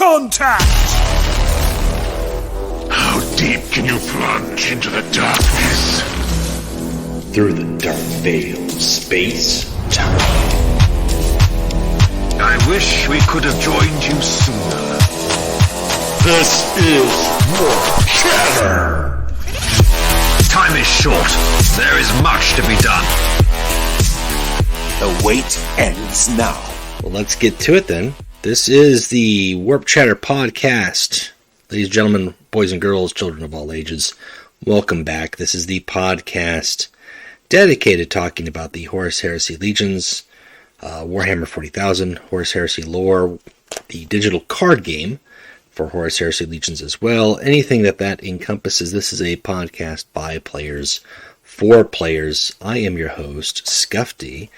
contact! How deep can you plunge into the darkness? Through the dark veil of space, time. I wish we could have joined you sooner. This is Warp Chatter! Time is short. There is much to be done. The wait ends now. Well, let's get to it then. This is the Warp Chatter podcast. Ladies and gentlemen, boys and girls, children of all ages, welcome back. This is the podcast dedicated to talking about the Horus Heresy Legions, Warhammer 40,000, Horus Heresy lore, the digital card game for Horus Heresy Legions as well. Anything that encompasses. This is a podcast by players, for players. I am your host, Scuffy,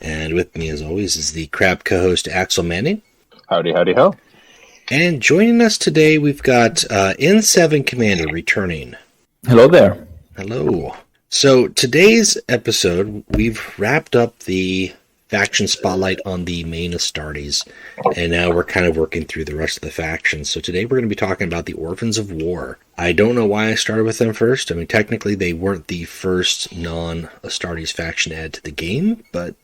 and with me as always is the crab co-host, Axel Manning. Howdy, howdy, ho. And joining us today, we've got N7 Commander returning. Hello there. Hello. So today's episode, we've wrapped up the faction spotlight on the main Astartes, and now we're kind of working through the rest of the factions. So today we're going to be talking about the Orphans of War. I don't know why I started with them first. I mean, technically they weren't the first non-Astartes faction to add to the game, but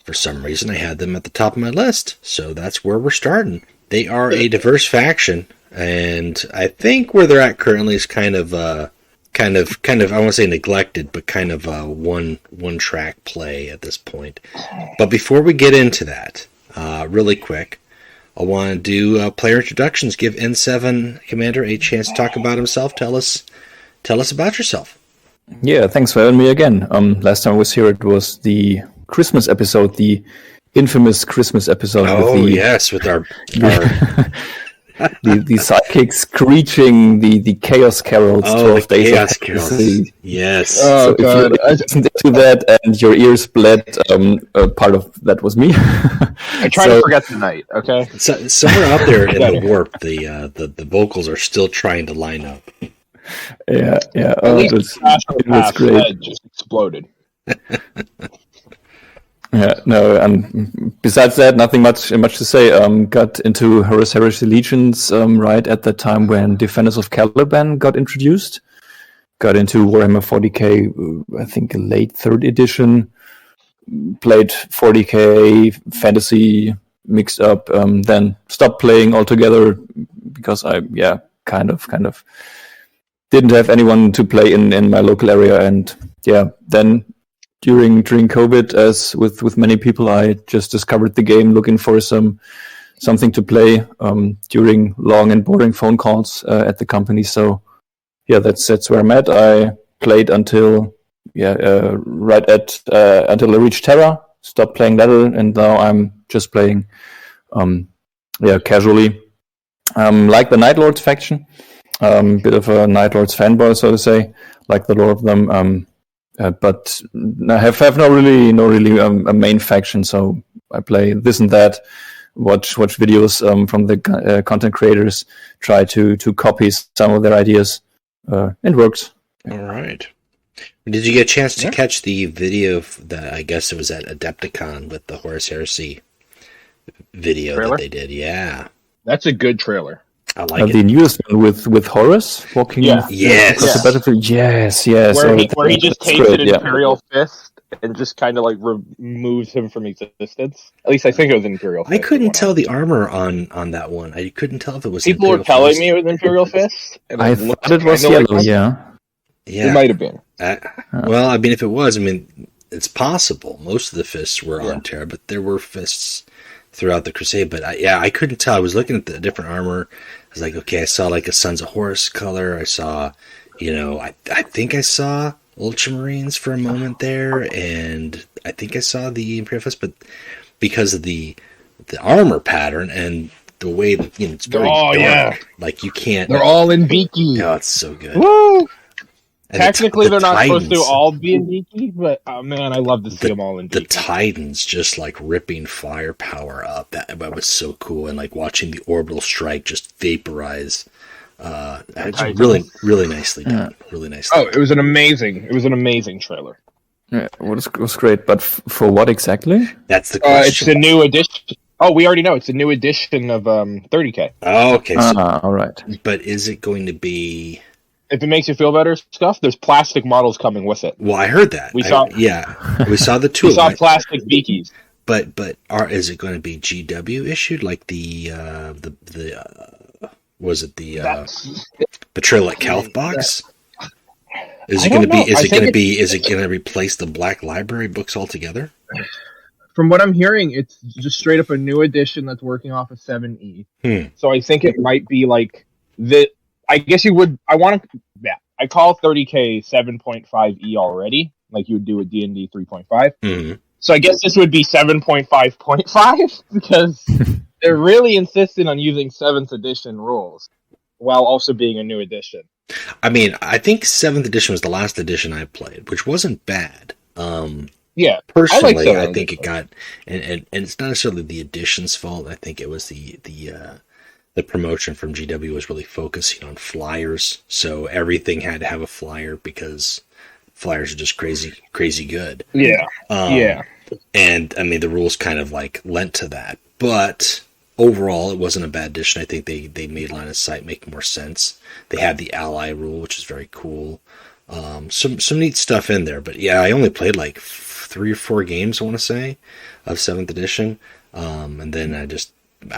for some reason I had them at the top of my list. So that's where we're starting. They are a diverse faction, and I think where they're at currently is kind of I want to say neglected, but kind of a one track play at this point. But before we get into that, really quick, I want to do player introductions. Give N7 Commander a chance to talk about himself. Tell us about yourself. Yeah, thanks for having me again. Last time I was here, it was the Christmas episode, the infamous Christmas episode. With our the sidekick screeching the Chaos Carols. Oh, the Chaos Carols. Yes. Oh, so God. If you listened to that and your ears bled, part of that was me. I try to forget the night, okay? So, somewhere out there in the warp, the vocals are still trying to line up. Yeah. Oh, it was great. Head just exploded. Yeah, no, and besides that, nothing much to say. Got into Horus Heresy Legions right at the time when Defenders of Caliban got introduced. Got into Warhammer 40k, I think late 3rd edition. Played 40k, fantasy, mixed up. Then stopped playing altogether because I, kind of didn't have anyone to play in my local area. And then during COVID, as with many people, I just discovered the game, looking for something to play during long and boring phone calls at the company. So that's where I'm at. I played until until I reached Terra, stopped playing Level, and now I'm just playing casually. Like the Night Lords faction, bit of a Night Lords fanboy, so to say. Like the lore of them. But I have no really a main faction, so I play this and that, watch videos from the content creators, try to copy some of their ideas. It works. All right. Did you get a chance to catch the video that I guess it was at Adepticon with the Horus Heresy video trailer? That they did? Yeah, that's a good trailer. I like it. The newest one with Horus walking. Yes. Across the battlefield. Yes. Where he just takes an Imperial Fist and just kind of like removes him from existence. At least I think it was Imperial Fist. I couldn't tell the armor on that one. I couldn't tell if it was. People were telling me it was Imperial Fist. And I thought it was yellow. Yeah. It might have been. Well, I mean, if it was, it's possible. Most of the fists were on Terra, but there were fists throughout the Crusade. But I couldn't tell. I was looking at the different armor. I was like, okay, I saw like a Sons of Horus color. I saw, I think I saw Ultramarines for a moment there, and I think I saw the Imperial Fist, but because of the armor pattern and the way that it's very dark, like you can't. They're all in Beaky. Oh, it's so good. Woo! And technically, they're not Titans, supposed to all be in Beaky, but man, I love to see them all in Beaky. The Titans just like ripping firepower up. That was so cool, and like watching the orbital strike just vaporize. It's really nicely done. Really nicely. Oh, it was an amazing trailer. Yeah, it was great, but for what exactly? That's the question. It's the new edition. Oh, we already know it's a new edition of 30K. Oh, okay. So, all right. but is it going to be? If it makes you feel better, stuff. There's plastic models coming with it. Well, I heard that. We saw the two. We saw plastic beakies. But is it going to be GW issued like the was it the Betrayal at Calth box? Is it going to replace the Black Library books altogether? From what I'm hearing, it's just straight up a new edition that's working off of 7E. So I think it might be like the. I guess you would. I call 30K 7.5E already, like you would do with D&D 3.5. Mm-hmm. So I guess this would be 7.5.5 because they're really insistent on using 7th edition rules while also being a new edition. I mean, I think 7th edition was the last edition I played, which wasn't bad. Yeah, personally, I think it got, and it's not necessarily the edition's fault. I think it was the promotion from GW was really focusing on flyers, so everything had to have a flyer because flyers are just crazy good. Yeah, And I mean, the rules kind of like lent to that, but overall, it wasn't a bad edition. I think they made line of sight make more sense. They had the ally rule, which is very cool. Some neat stuff in there, but yeah, I only played like 3 or 4 games, I want to say, of 7th edition. And then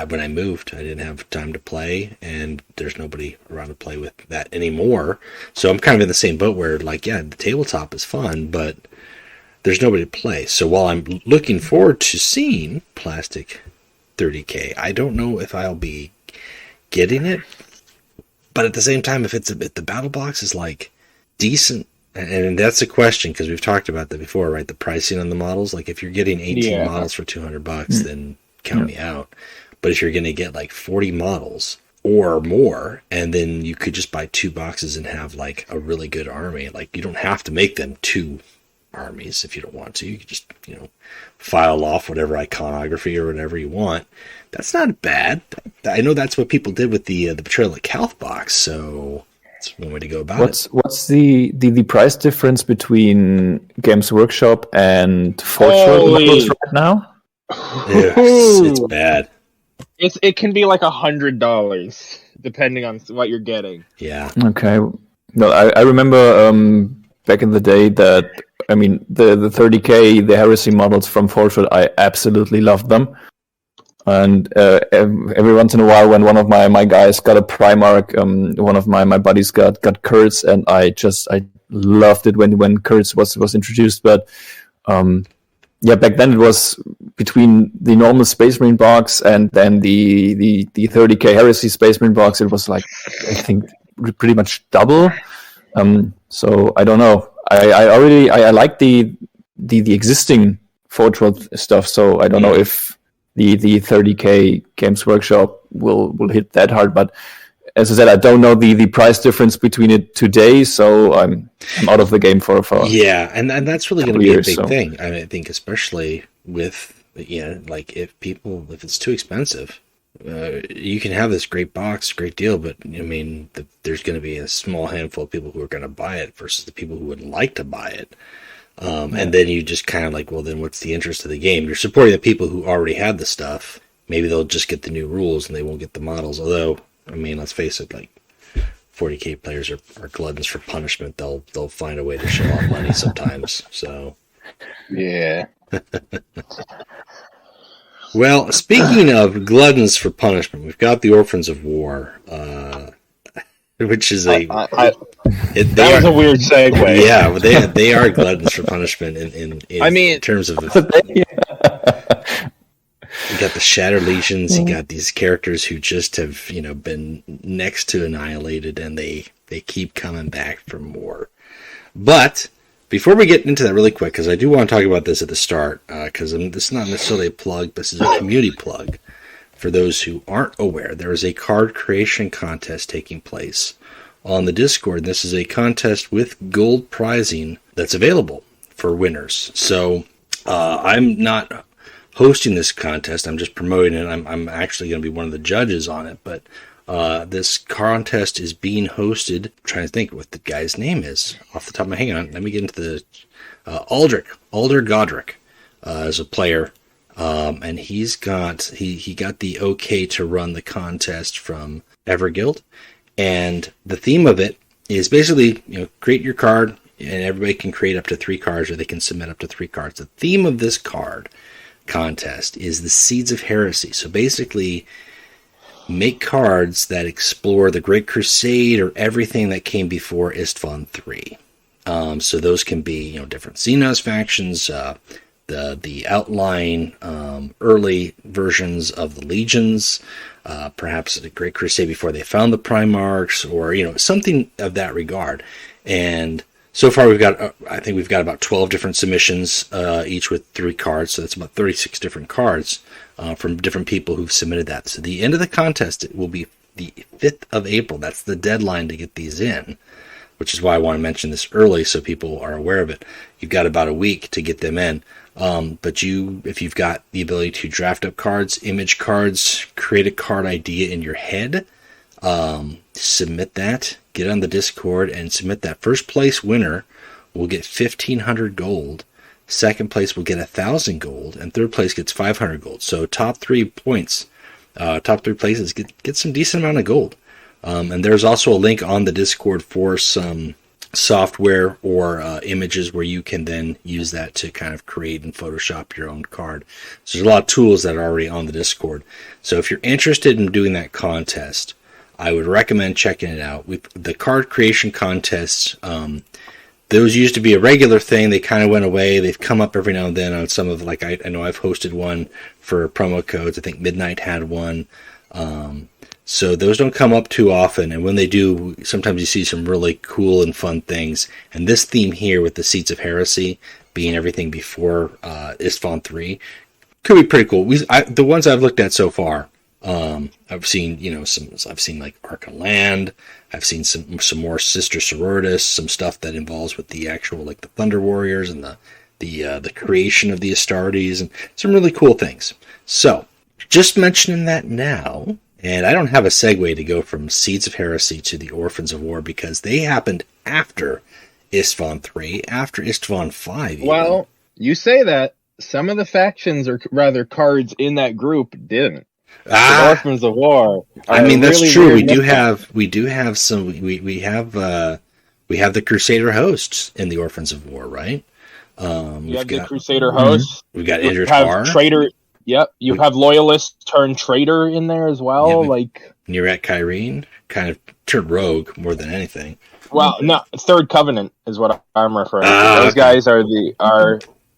when I moved, I didn't have time to play, and there's nobody around to play with that anymore. So I'm kind of in the same boat where, like, yeah, the tabletop is fun, but there's nobody to play. So while I'm looking forward to seeing Plastic 30K, I don't know if I'll be getting it. But at the same time, if the battle box is like decent, and that's a question because we've talked about that before, right? The pricing on the models, like if you're getting 18 models for $200, then count me out. But if you're going to get like 40 models or more, and then you could just buy 2 boxes and have like a really good army, like you don't have to make them 2 armies if you don't want to. You can just, file off whatever iconography or whatever you want. That's not bad. I know that's what people did with the Betrayal at Calth box, so that's one way to go about it. What's the price difference between Games Workshop and Forge models right now? It's bad. It can be like $100 depending on what you're getting. Yeah. Okay. No, I remember back in the day that the 30K, the Heresy models from Forge, I absolutely loved them. And every once in a while, when one of my guys got a Primarch, one of my buddies got Kurtz, and I loved it when Kurtz was introduced. But back then it was between the normal Space Marine box and then the 30K Heresy Space Marine box. It was like, I think, pretty much double. So I don't know. I like the existing Forge World stuff. So I don't know if the 30K Games Workshop will hit that hard. But as I said, I don't know the price difference between it today, so I'm out of the game for yeah, and that's really going to be a big thing. I think especially with like if it's too expensive, you can have this great box, great deal, but there's going to be a small handful of people who are going to buy it versus the people who would like to buy it. And then you just kind of like, well, then what's the interest of the game? You're supporting the people who already had the stuff. Maybe they'll just get the new rules and they won't get the models. Although, let's face it, like 40K players are gluttons for punishment. They'll find a way to show off money sometimes. So, yeah. Well, speaking of gluttons for punishment, we've got the Orphans of War, which is a that was a weird segue. Yeah, but they are gluttons for punishment in terms of. You got the Shattered Legions. You got these characters who just have been next to annihilated, and they keep coming back for more. But before we get into that really quick, because I do want to talk about this at the start, because this is not necessarily a plug, this is a community plug. For those who aren't aware, there is a card creation contest taking place on the Discord. This is a contest with gold prizing that's available for winners. So I'm not hosting this contest. I'm just promoting it. I'm actually going to be one of the judges on it. But this contest is being hosted. I'm trying to think what the guy's name is off the top of my head. Hang on. Let me get into the Alder Godric is a player. and he got the okay to run the contest from Everguild, and the theme of it is basically, create your card, and everybody can create up to 3 cards, or they can submit up to 3 cards. The theme of this card contest is the Seeds of Heresy. So basically, make cards that explore the Great Crusade or everything that came before Istvan III. So those can be, different Xenos factions, the outlying early versions of the legions, perhaps the Great Crusade before they found the Primarchs, or something of that regard. And so far I think we've got about 12 different submissions, each with 3 cards, so that's about 36 different cards from different people who've submitted that. So the end of the contest, it will be the 5th of April. That's the deadline to get these in, which is why I want to mention this early so people are aware of it. You've got about a week to get them in. But if you've got the ability to draft up cards, image cards, create a card idea in your head, submit that, get on the Discord and submit that. First place winner will get 1,500 gold. Second place will get 1,000 gold, and third place gets 500 gold. So top 3 places get some decent amount of gold. And there's also a link on the Discord for some software or images where you can then use that to kind of create and Photoshop your own card. So there's a lot of tools that are already on the Discord. So if you're interested in doing that contest, I would recommend checking it out. The card creation contests, those used to be a regular thing. They kind of went away. They've come up every now and then on some of, like, I know I've hosted one for promo codes. I think Midnight had one. So those don't come up too often, and when they do, sometimes you see some really cool and fun things. And this theme here with the Seeds of Heresy being everything before Istvan III could be pretty cool. The ones I've looked at so far, I've seen I've seen like Arca Land. I've seen some more Sister Sororitas, some stuff that involves with the actual, like, the Thunder Warriors and the creation of the Astartes, and some really cool things. So just mentioning that now. And I don't have a segue to go from Seeds of Heresy to the Orphans of War, because they happened after Istvan III, after Istvan V. Even. Well, you say that. Some of the factions, or rather cards in that group, didn't. The Orphans of War. I mean, that's really true. We do have some. We have the Crusader hosts in the Orphans of War, right? You have the Crusader hosts. We've got Indrid Traitor. Yep, you have loyalist turned traitor in there as well. Yeah, like Nirat Kyrene, kind of turned rogue more than anything. Well, no, Third Covenant is what I'm referring to. Those guys are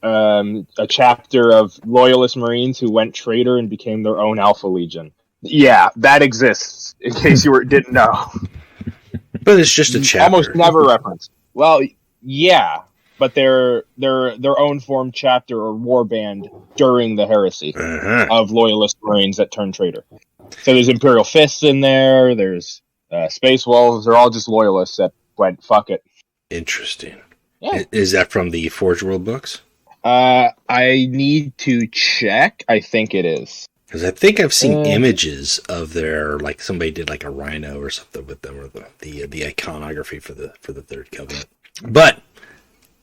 a chapter of loyalist Marines who went traitor and became their own Alpha Legion. Yeah, that exists. In case you didn't know, but it's just a chapter. Almost never referenced. Well, yeah. But they're their own formed chapter or warband during the heresy of loyalist Marines that turned traitor. So there's Imperial Fists in there. There's Space Wolves. They're all just loyalists that went, fuck it. Interesting. Yeah. Is that from the Forge World books? I need to check. I think it is. Because I think I've seen images of their, like, somebody did like a rhino or something with them, or the iconography for the Third Covenant. But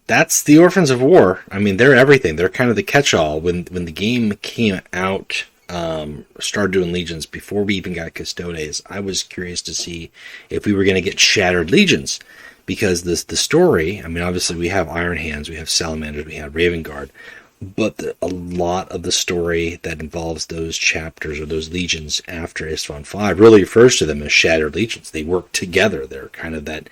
that's the Orphans of War. I mean, they're everything. They're kind of the catch-all. When the game came out, started doing Legions, before we even got Custodes, I was curious to see if we were going to get Shattered Legions. Because the story, I mean, obviously we have Iron Hands, we have Salamanders, we have Raven Guard, but a lot of the story that involves those chapters or those legions after Istvan V really refers to them as Shattered Legions. They work together. They're kind of that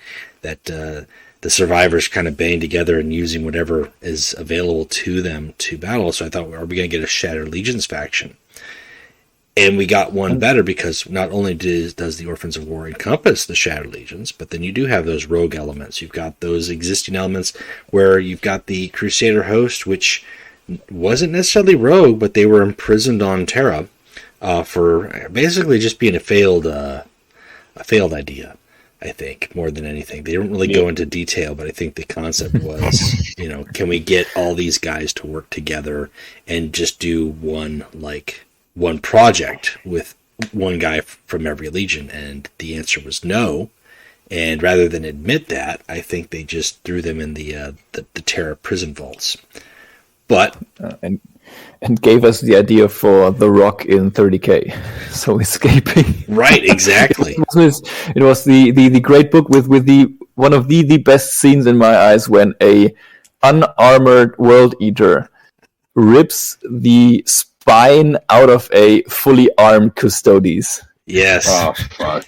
the survivors kind of banding together and using whatever is available to them to battle. So I thought, are we going to get a Shattered Legions faction? And we got one better, because not only does the Orphans of War encompass the Shattered Legions, but then you do have those rogue elements. You've got those existing elements where you've got the Crusader host, which wasn't necessarily rogue, but they were imprisoned on Terra for basically just being a failed idea. I think, more than anything. They didn't really go into detail, but I think the concept was, can we get all these guys to work together and just do one project with one guy from every legion? And the answer was no. And rather than admit that, I think they just threw them in the Terra prison vaults. But and and gave us the idea for The Rock in 30K. So escaping. Right, exactly. It was the great book with the one of the best scenes in my eyes when a unarmored world eater rips the spine out of a fully armed custodes. Yes. Oh, fuck.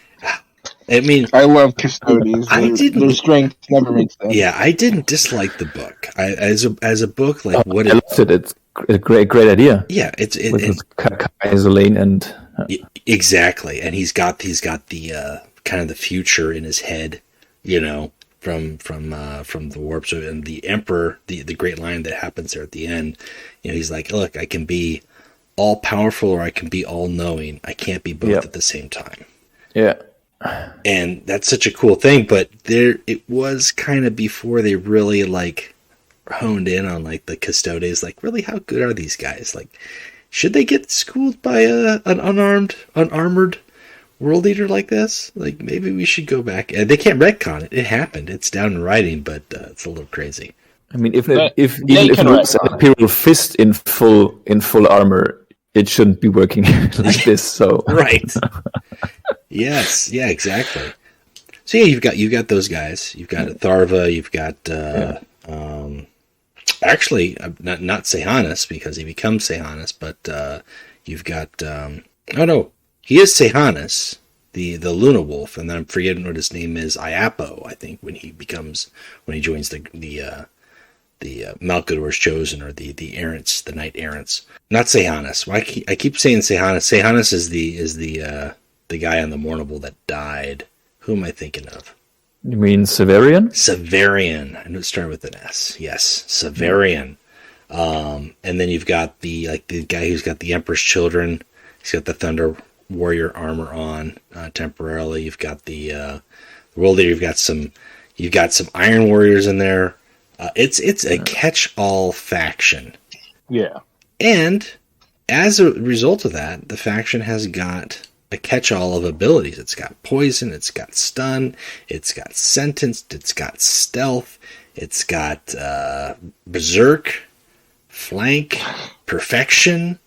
I mean, I love custodians. Their strength never makes sense. Yeah, I didn't dislike the book. As a book, like what I loved it. It's a great idea. Yeah, with Kaiser Lane and exactly, and he's got the kind of the future in his head, you know, from the warp. So, and the Emperor, the great line that happens there at the end, you know, he's like, look, I can be all powerful or I can be all knowing. I can't be both at the same time. Yeah. And that's such a cool thing, but it was kind of before they really like honed in on like the custodes, like really how good are these guys? Like, should they get schooled by an unarmored world eater like this? Like, maybe we should go back. And they can't retcon it. It happened. It's down in writing, but it's a little crazy. I mean, if it looks an Imperial Fist in full armor, it shouldn't be working like this. So right. Yes. Yeah. Exactly. So yeah, you've got those guys. You've got Tharva. You've got actually not Sehanus because he becomes Sehanus, but you've got he is Sehanus, the Luna Wolf, and then I'm forgetting what his name is. Iapo, I think, when he joins the Malkador's Chosen, or the Errants, the Knight Errants. Not Sehanus. I keep saying Sehanus. Sehanus is the guy on the Mournable that died. Who am I thinking of? You mean Severian? Severian. I know it started with an S. Yes, Severian. And then you've got the guy who's got the Emperor's Children. He's got the Thunder Warrior armor on temporarily. You've got the World Leader. You've got some Iron Warriors in there. It's a catch-all faction. Yeah. And as a result of that, the faction has got a catch-all of abilities. It's got poison, it's got stun, it's got sentenced, it's got stealth, it's got berserk, flank, perfection.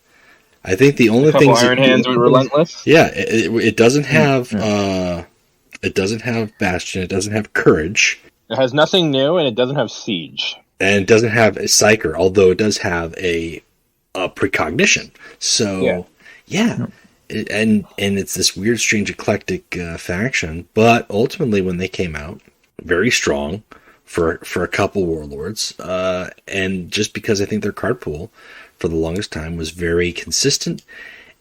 I think the only thing Iron Hands are relentless. Yeah, it doesn't have it doesn't have Bastion, it doesn't have courage. It has nothing new, and it doesn't have siege. And it doesn't have a psyker, although it does have a precognition. So yeah. And it's this weird, strange, eclectic faction. But ultimately, when they came out, very strong for a couple warlords. And just because I think their card pool, for the longest time, was very consistent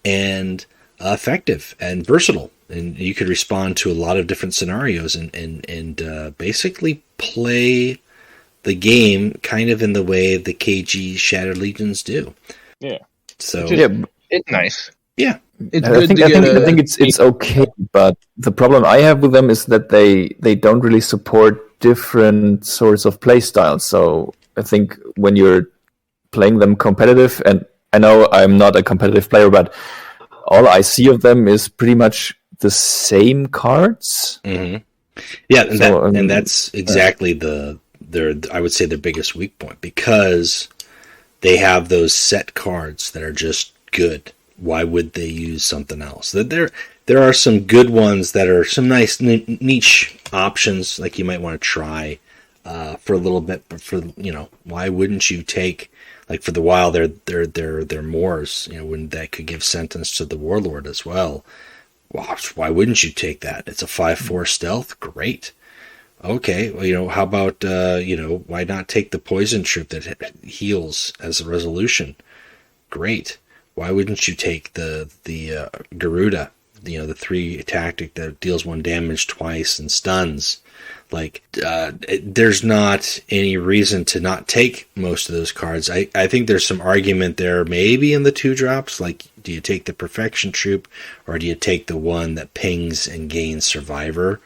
and effective and versatile. And you could respond to a lot of different scenarios and basically play the game kind of in the way the KG Shattered Legions do. Yeah. So it's nice. Yeah. I think it's okay, but the problem I have with them is that they don't really support different sorts of play styles. So I think when you're playing them competitive, and I know I'm not a competitive player, but all I see of them is pretty much the same cards. Mm-hmm. Yeah, and that's exactly I would say their biggest weak point, because they have those set cards that are just good. Why would they use something else? There are some good ones that are some nice niche options, like you might want to try for a little bit. But why wouldn't you take, like, for the while they're Moors, when that could give sentence to the Warlord as well. Wow, why wouldn't you take that? It's a 5/4 stealth, great. Okay, well, how about why not take the poison troop that heals as a resolution? Great. Why wouldn't you take the Garuda, the 3 tactic that deals 1 damage twice and stuns? Like, there's not any reason to not take most of those cards. I think there's some argument there, maybe in the 2-drops. Like, do you take the Perfection Troop, or do you take the one that pings and gains Survivor?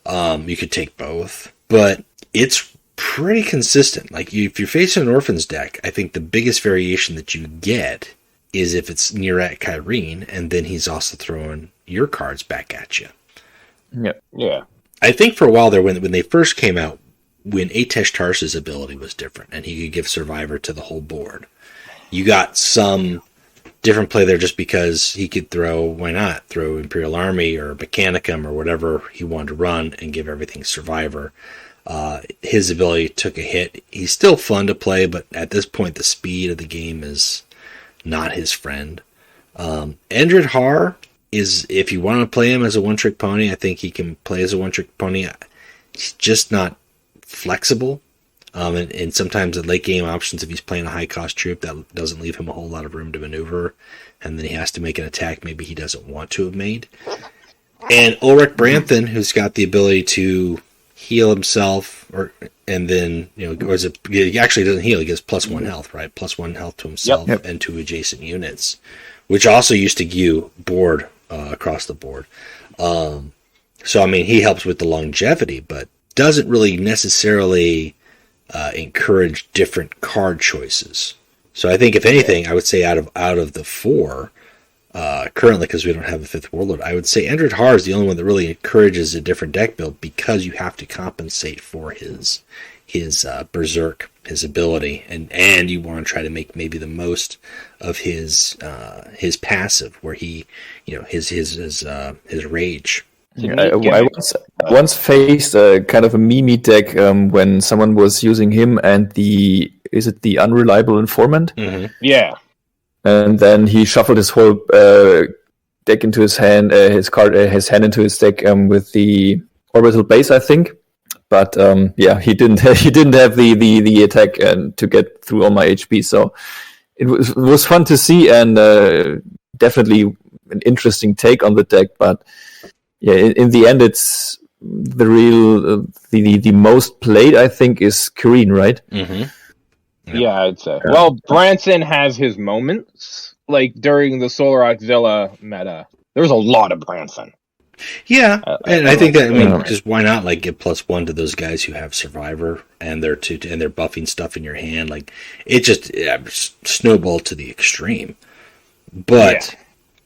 You could take both, but it's pretty consistent. Like, if you're facing an Orphans deck, I think the biggest variation that you get is if it's Nirat Kyrene, and then he's also throwing your cards back at you. Yeah. I think for a while there, when they first came out, when Atesh Tarsa's ability was different, and he could give Survivor to the whole board, you got some different play there just because he could why not throw Imperial Army or Mechanicum or whatever he wanted to run and give everything Survivor. His ability took a hit. He's still fun to play, but at this point the speed of the game is not his friend. Endred Har is, if you want to play him as a one-trick pony, I think he can play as a one-trick pony. He's just not flexible. And sometimes the late game options, if he's playing a high cost troop, that doesn't leave him a whole lot of room to maneuver, and then he has to make an attack maybe he doesn't want to have made. And Ulrich Branthen, who's got the ability to heal himself, and then he actually doesn't heal; he gets +1 health, right? +1 health to himself and to adjacent units, which also used to give you board across the board. So I mean, he helps with the longevity, but doesn't really necessarily encourage different card choices. So I think, if anything, I would say out of the four currently, because we don't have a fifth warlord, I would say Endred Har is the only one that really encourages a different deck build, because you have to compensate for his berserk, his ability, and you want to try to make maybe the most of his passive, where he, his rage. I once faced a kind of a meme deck when someone was using him and the unreliable informant? Mm-hmm. Yeah. And then he shuffled his whole deck into his hand, his hand into his deck with the orbital base, I think. But he didn't have the attack to get through all my HP. So it was fun to see, and definitely an interesting take on the deck. But yeah, in the end, it's the real the most played, I think, is Kareen, right? Mm-hmm. Yep. Yeah, I'd say. Yeah. Well, Branson has his moments, like during the Solar Auxilla meta. There was a lot of Branson. Yeah, and I think that, because why not give +1 to those guys who have Survivor and they're buffing stuff in your hand? Like, it just snowballed to the extreme. But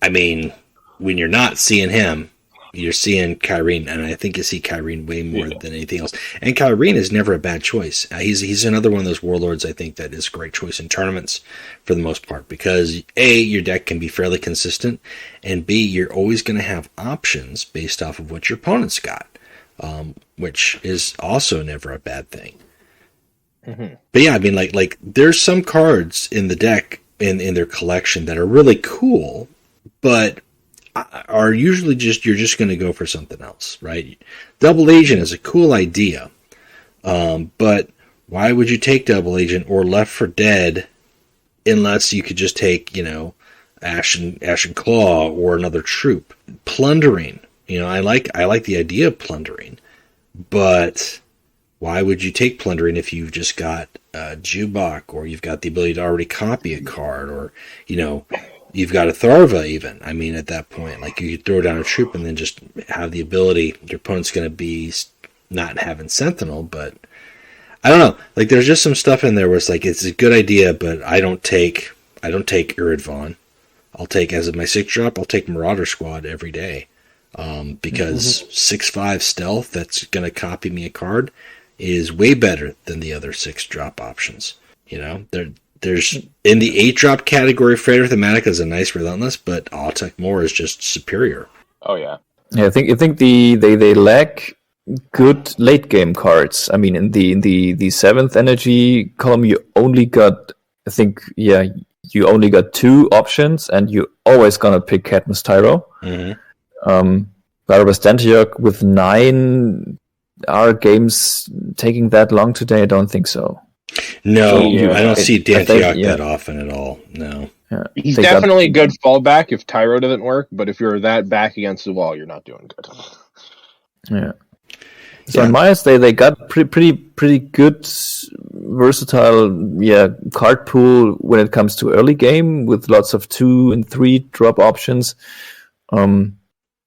I mean, when you're not seeing him, you're seeing Kyrene, and I think you see Kyrene way more than anything else. And Kyrene is never a bad choice. He's another one of those warlords, I think, that is a great choice in tournaments for the most part, because A, your deck can be fairly consistent, and B, you're always going to have options based off of what your opponent's got, which is also never a bad thing. Mm-hmm. But yeah, I mean, like there's some cards in the deck in their collection that are really cool, but are usually you're just going to go for something else, right? Double Agent is a cool idea, but why would you take Double Agent or Left 4 Dead unless you could just take, Ash and Claw or another troop? Plundering, I like the idea of plundering, but why would you take plundering if you've just got Jubok, or you've got the ability to already copy a card, or you've got a Tharva even. I mean, at that point, you could throw down a troop and then just have the ability. Your opponent's going to be not having Sentinel, but I don't know. There's just some stuff in there where it's it's a good idea, but I don't take Urid Vaughn. I'll take, as of my 6-drop, I'll take Marauder Squad every day, because 6/5 stealth that's going to copy me a card is way better than the other 6-drop options. There's in the 8-drop category, Freighter Thematica is a nice Relentless, but Autek Moore is just superior. Oh yeah. Yeah, I think they lack good late game cards. I mean, in the 7th energy column, you only got, I think, you only got 2 options, and you're always gonna pick Cadmus Tyro. Mm-hmm. Barbara Stantiok with 9, are games taking that long today? I don't think so. No, I don't see Dantiok that often at all. No. Yeah. He's definitely a good fallback if Tyro doesn't work, but if you're that back against the wall, you're not doing good. Yeah. So in my eyes, they got pretty good, versatile, card pool when it comes to early game, with lots of 2 and 3 drop options. And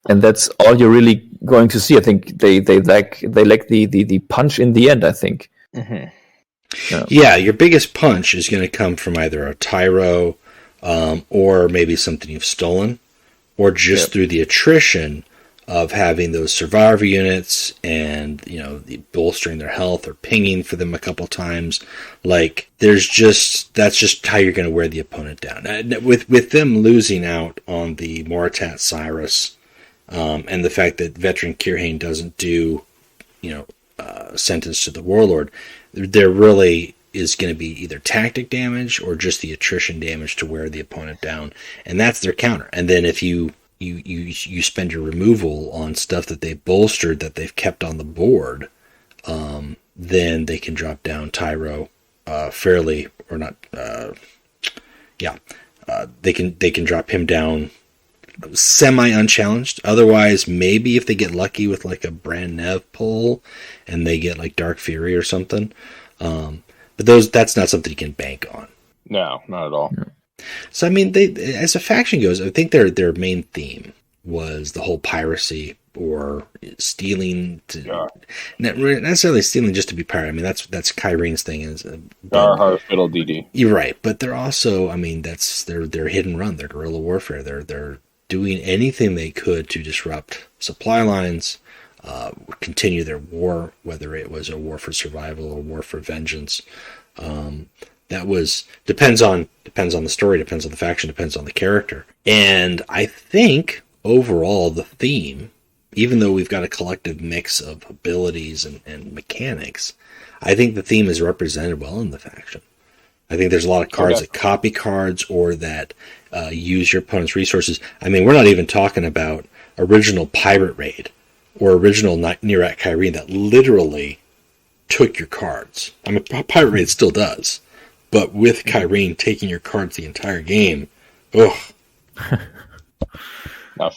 that's all you're really going to see. I think they lack the punch in the end, I think. Mm-hmm. Yeah, your biggest punch is going to come from either a Tyro, or maybe something you've stolen, or just through the attrition of having those survivor units and, you know, bolstering their health or pinging for them a couple times. Like, that's just how you're going to wear the opponent down. With them losing out on the Moritat Cyrus, and the fact that veteran Kirhane doesn't do, you know, sentence to the Warlord, there really is going to be either tactic damage or just the attrition damage to wear the opponent down. And that's their counter. And then if you spend your removal on stuff that they've bolstered, that they've kept on the board, then they can drop down Tyro fairly, or not. They can drop him down semi unchallenged. Otherwise, maybe if they get lucky with like a Brand Nev pull and they get like Dark Fury or something, but that's not something you can bank on. No, not at all. Yeah. So I mean, they, as a faction goes, I think their main theme was the whole piracy or stealing, not necessarily stealing just to be pirate. I mean, that's Kyrene's thing. Fiddle DD. You're right, but they're also, I mean, that's their hit and run, their guerrilla warfare. They're doing anything they could to disrupt supply lines, continue their war, whether it was a war for survival or war for vengeance. That depends on the story, depends on the faction, depends on the character. And I think overall the theme, even though we've got a collective mix of abilities and mechanics, I think the theme is represented well in the faction. I think there's a lot of cards that copy cards or that use your opponent's resources. I mean, we're not even talking about original Pirate Raid or original Nirat Kyrene that literally took your cards. I mean, Pirate Raid still does. But with Kyrene taking your cards the entire game, ugh.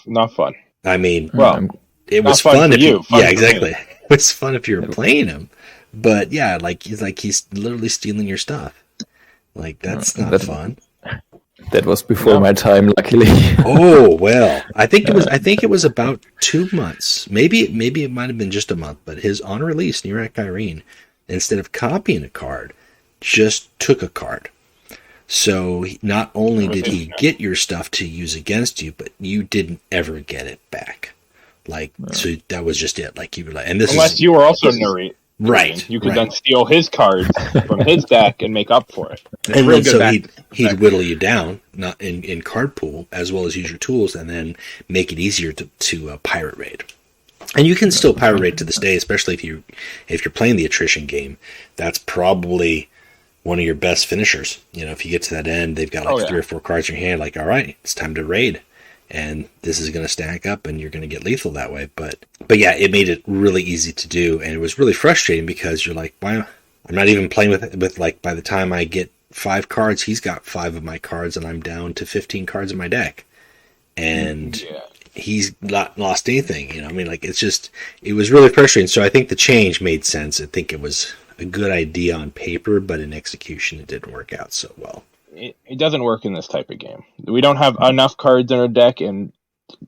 Not fun. I mean, well, it was fun if you. Yeah, exactly. It was fun if you were playing him. But yeah, he's literally stealing your stuff. Like, that's not fun. That was before my time, luckily. Oh well, I think it was about 2 months. Maybe it might have been just a month. But his on release, Nirat Kyrene, instead of copying a card, just took a card. So not only did he get your stuff to use against you, but you didn't ever get it back. Like, so that was just it. Like, you were like, and this unless you were also Nuri. Right. You could then steal his cards from his deck and make up for it. And then, so he'd whittle you down, not in card pool, as well as use your tools, and then make it easier to pirate raid. And you can still pirate raid to this day, especially if you're playing the attrition game. That's probably one of your best finishers. You know, if you get to that end, they've got 3 or 4 cards in your hand. Like, all right, it's time to raid, and this is going to stack up, and you're going to get lethal that way. But yeah, it made it really easy to do, and it was really frustrating because you're like, why? I'm not even playing with like, by the time I get 5 cards, he's got 5 of my cards, and I'm down to 15 cards in my deck, and he's not lost anything. You know, I mean, like, it was really frustrating. So I think the change made sense. I think it was a good idea on paper, but in execution, it didn't work out so well. It doesn't work in this type of game. We don't have enough cards in our deck and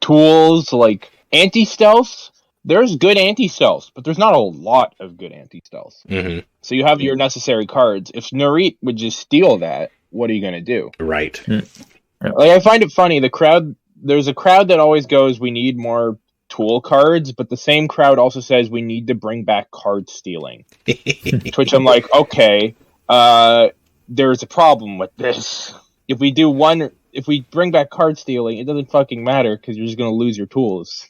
tools like anti-stealth. There's good anti-stealth, but there's not a lot of good anti-stealth. Mm-hmm. So you have your necessary cards. If Nurit would just steal that, what are you going to do? Right. Mm-hmm. Like, I find it funny. There's a crowd that always goes, we need more tool cards, but the same crowd also says we need to bring back card stealing. To which I'm like, okay, there's a problem with this. If we bring back card stealing, it doesn't fucking matter because you're just going to lose your tools.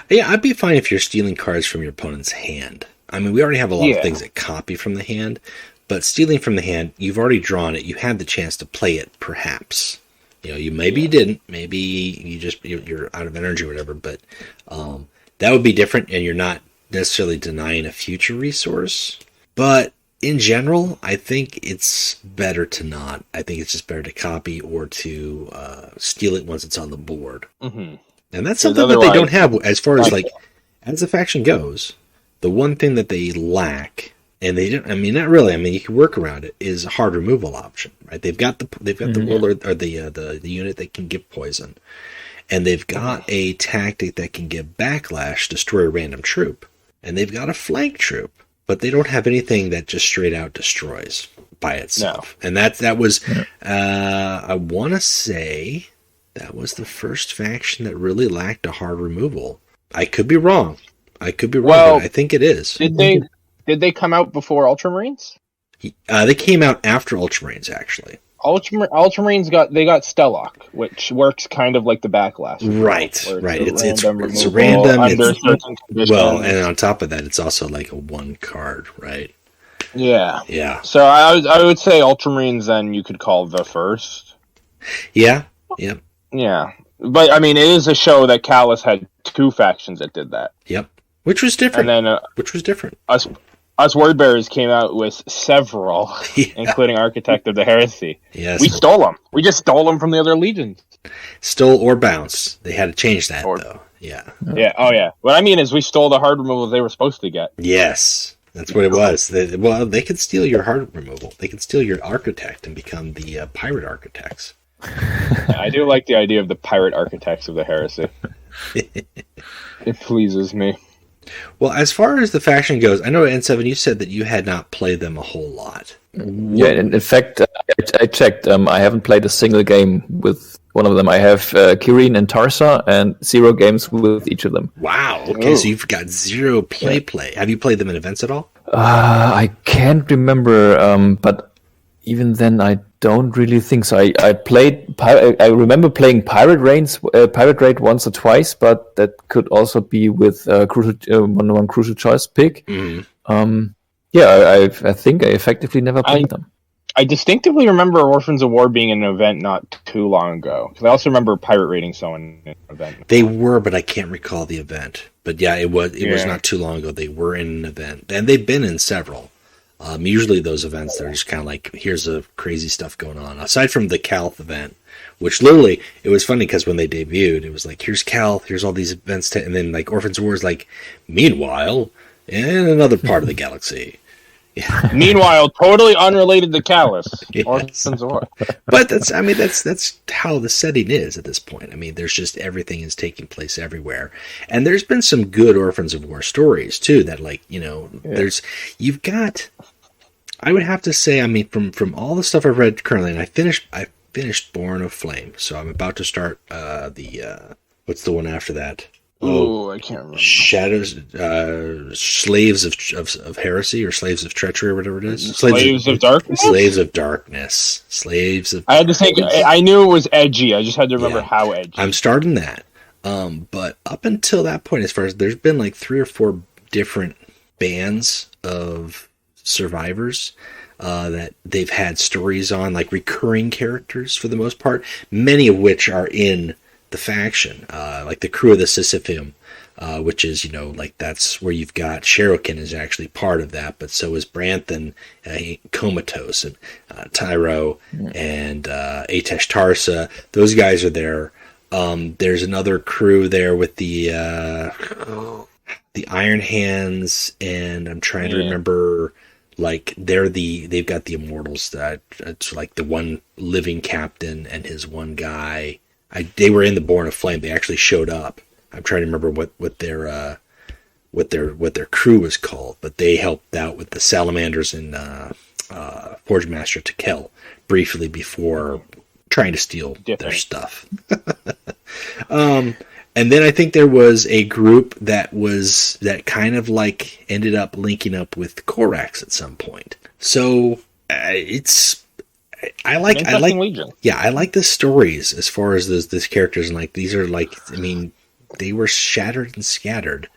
Yeah, I'd be fine if you're stealing cards from your opponent's hand. I mean, we already have a lot of things that copy from the hand, but stealing from the hand, you've already drawn it. You had the chance to play it, perhaps. You know, you didn't. Maybe you're out of energy or whatever, but that would be different, and you're not necessarily denying a future resource. But in general, I think it's better to not. I think it's just better to copy or to steal it once it's on the board. Mm-hmm. And that's something that they don't have as far as, like, as the faction goes. The one thing that they lack, and they don't, I mean, not really, I mean, you can work around it, is a hard removal option, right? They've got the warlord, or the unit that can give poison, and they've got a tactic that can give backlash, destroy a random troop, and they've got a flank troop, but they don't have anything that just straight out destroys by itself. No. And that was, I want to say, that was the first faction that really lacked a hard removal. I could be wrong. Well, but I think it is. Did they come out before Ultramarines? They came out after Ultramarines, actually. Ultramarines got Stellock, which works kind of like the Backlash. Right. It's random. Under certain conditions. Well, and on top of that, it's also like a one card, right? Yeah. So I would say Ultramarines then you could call the first. Yeah. Yep. Yeah. But I mean, it is a show that Callus had 2 factions that did that. Yep. Which was different. And then Us Wordbearers came out with several, including Architect of the Heresy. Yes. We stole them. We just stole them from the other legions. Stole or bounce. They had to change that, though. Yeah. Yeah. Oh, yeah. What I mean is we stole the hard removal they were supposed to get. Yes. That's what it was. They could steal your hard removal. They could steal your Architect and become the pirate architects. I do like the idea of the pirate architects of the Heresy. It pleases me. Well, as far as the faction goes, I know N7, you said that you had not played them a whole lot. Yeah, in fact, I checked. I haven't played a single game with one of them. I have Kirin and Tarsa, and 0 games with each of them. Wow. Okay, So you've got 0 play. Have you played them in events at all? I can't remember, but even then, I don't really think so. I played. I remember playing Pirate Raid once or twice, but that could also be with one crucial choice pick. Mm-hmm. I think I effectively never played them. I distinctly remember Orphans of War being an event not too long ago. Because I also remember pirate raiding someone in an event. They were, but I can't recall the event. But yeah, it was not too long ago. They were in an event, and they've been in several. Usually those events, they're just kind of like, here's the crazy stuff going on. Aside from the Calth event, which literally, it was funny because when they debuted, it was like, here's Calth, here's all these events, and then like Orphans of War is like, meanwhile, in another part of the galaxy. Yeah. Meanwhile, totally unrelated to Callus. Yes. Orphans of War. But that's how the setting is at this point. I mean, there's just everything is taking place everywhere. And there's been some good Orphans of War stories too that you've got, I would have to say, I mean, from all the stuff I've read currently, and I finished Born of Flame, so I'm about to start what's the one after that? Oh, I can't remember. Shadows, Slaves of Heresy or Slaves of Treachery or whatever it is. Slaves of Darkness. Slaves of Darkness. Slaves of. I had to think. I knew it was edgy. I just had to remember how edgy. I'm starting that. But up until that point, as far as there's been like 3 or 4 different bands of survivors that they've had stories on, like recurring characters for the most part, many of which are in the faction, like the crew of the Sisypheum, which is, like that's where you've got Sherokin is actually part of that, but so is Branthan, Comatose, and Tyro, and Atesh Tarsa. Those guys are there. There's another crew there with the Iron Hands, and I'm trying to remember, like they've got the Immortals, that it's like the one living captain and his one guy. They were in the Born of Flame. They actually showed up. I'm trying to remember what their crew was called, but they helped out with the Salamanders and Forge Master Tekel briefly before trying to steal their stuff. And then I think there was a group that kind of like ended up linking up with Korax at some point. So I like the stories as far as these characters, and like these are like, I mean, they were shattered and scattered,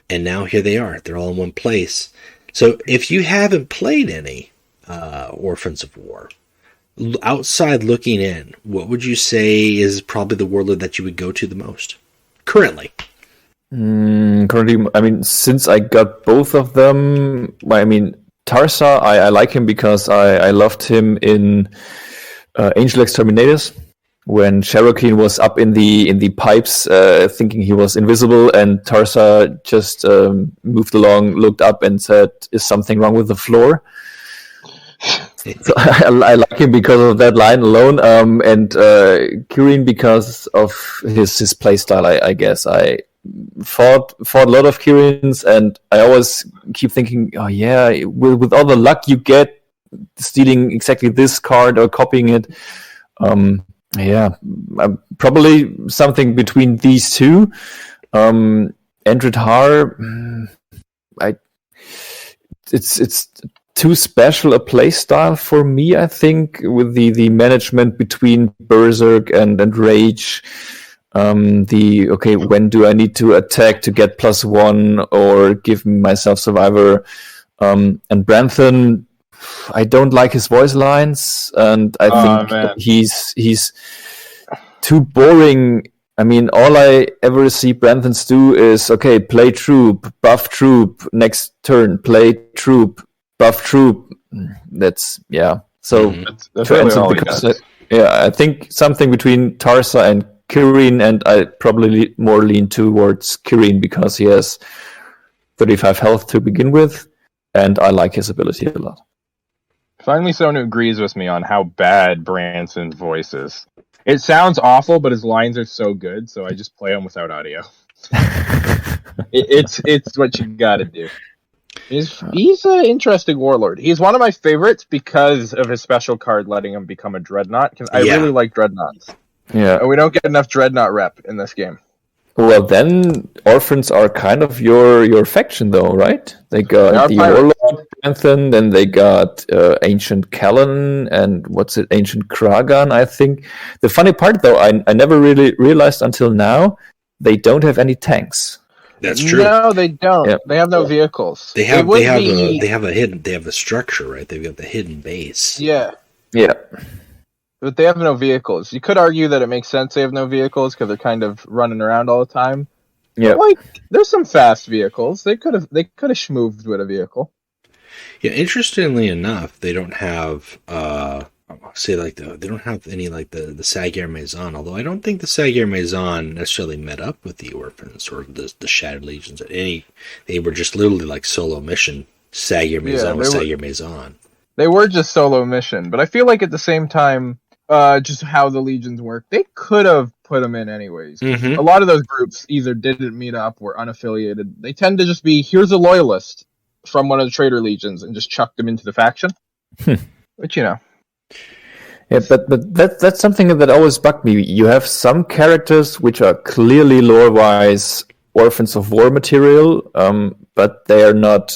and now here they are. They're all in one place. So if you haven't played any Orphans of War, outside looking in, what would you say is probably the warlord that you would go to the most currently? Currently, I mean, since I got both of them, I mean, Tarsa, I like him because I loved him in Angel Exterminators, when Sherokin was up in the pipes, thinking he was invisible, and Tarsa just moved along, looked up, and said, "Is something wrong with the floor?" So I like him because of that line alone, and Kirin because of his playstyle. I guess I fought a lot of Kirins, and I always keep thinking, oh yeah, with all the luck you get stealing exactly this card or copying it, Yeah, probably something between these two. Endred Har, it's too special a play style for me, I think, with the management between Berserk and Rage. When do I need to attack to get +1 or give myself Survivor? And Branthan, I don't like his voice lines, and I think he's too boring. I mean, all I ever see Branthans do is, okay, play troop, buff troop, next turn, play troop, buff troop. That's, yeah. So, that's really all he does. I think something between Tarsa and Kirin, and I probably more lean towards Kirin because he has 35 health to begin with, and I like his ability a lot. Finally, someone who agrees with me on how bad Branson's voice is. It sounds awful, but his lines are so good, so I just play them without audio. It's what you gotta do. He's an interesting warlord. He's one of my favorites because of his special card letting him become a dreadnought. I really like dreadnoughts. Yeah, and we don't get enough dreadnought rep in this game. Well, then orphans are kind of your faction, though, right? They got the Warlord Branthan, then they got Ancient Callan, and Ancient Kragan, I think. The funny part, though, I never really realized until now, they don't have any tanks. That's true. No, they don't. Yep. They have no vehicles. They have a structure, right? They've got the hidden base. Yeah. Yeah. But they have no vehicles. You could argue that it makes sense they have no vehicles because they're kind of running around all the time. Yeah, there's some fast vehicles. They could have schmooved with a vehicle. Yeah, interestingly enough, they don't have they don't have any like the Sagar Maison. Although I don't think the Sagar Maison necessarily met up with the Orphans or the Shattered Legions at any. They were just literally like solo mission. Sagar Maison with Sagar Maison. They were just solo mission, but I feel like at the same time. Just how the legions work. They could have put them in anyways. Mm-hmm. A lot of those groups either didn't meet up, were unaffiliated. They tend to just be, here's a loyalist from one of the traitor legions and just chuck them into the faction. But you know. Yeah, but that's something that always bugged me. You have some characters which are clearly lore-wise Orphans of War material, but they are not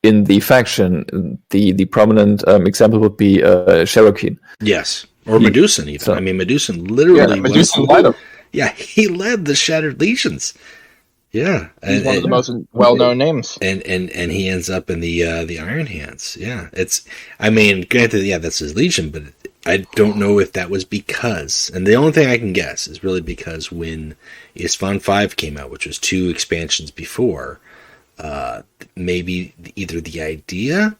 in the faction. The prominent example would be Cherokee. Yes. Or Medusan, even. So, I mean, Medusan literally led him. Yeah, he led the Shattered Legions. Yeah. He's one of the most well-known names. And he ends up in the Iron Hands. Yeah. Granted, that's his legion, but I don't know if that was because, and the only thing I can guess is really because when Isstvan 5 came out, which was 2 expansions before, maybe either the idea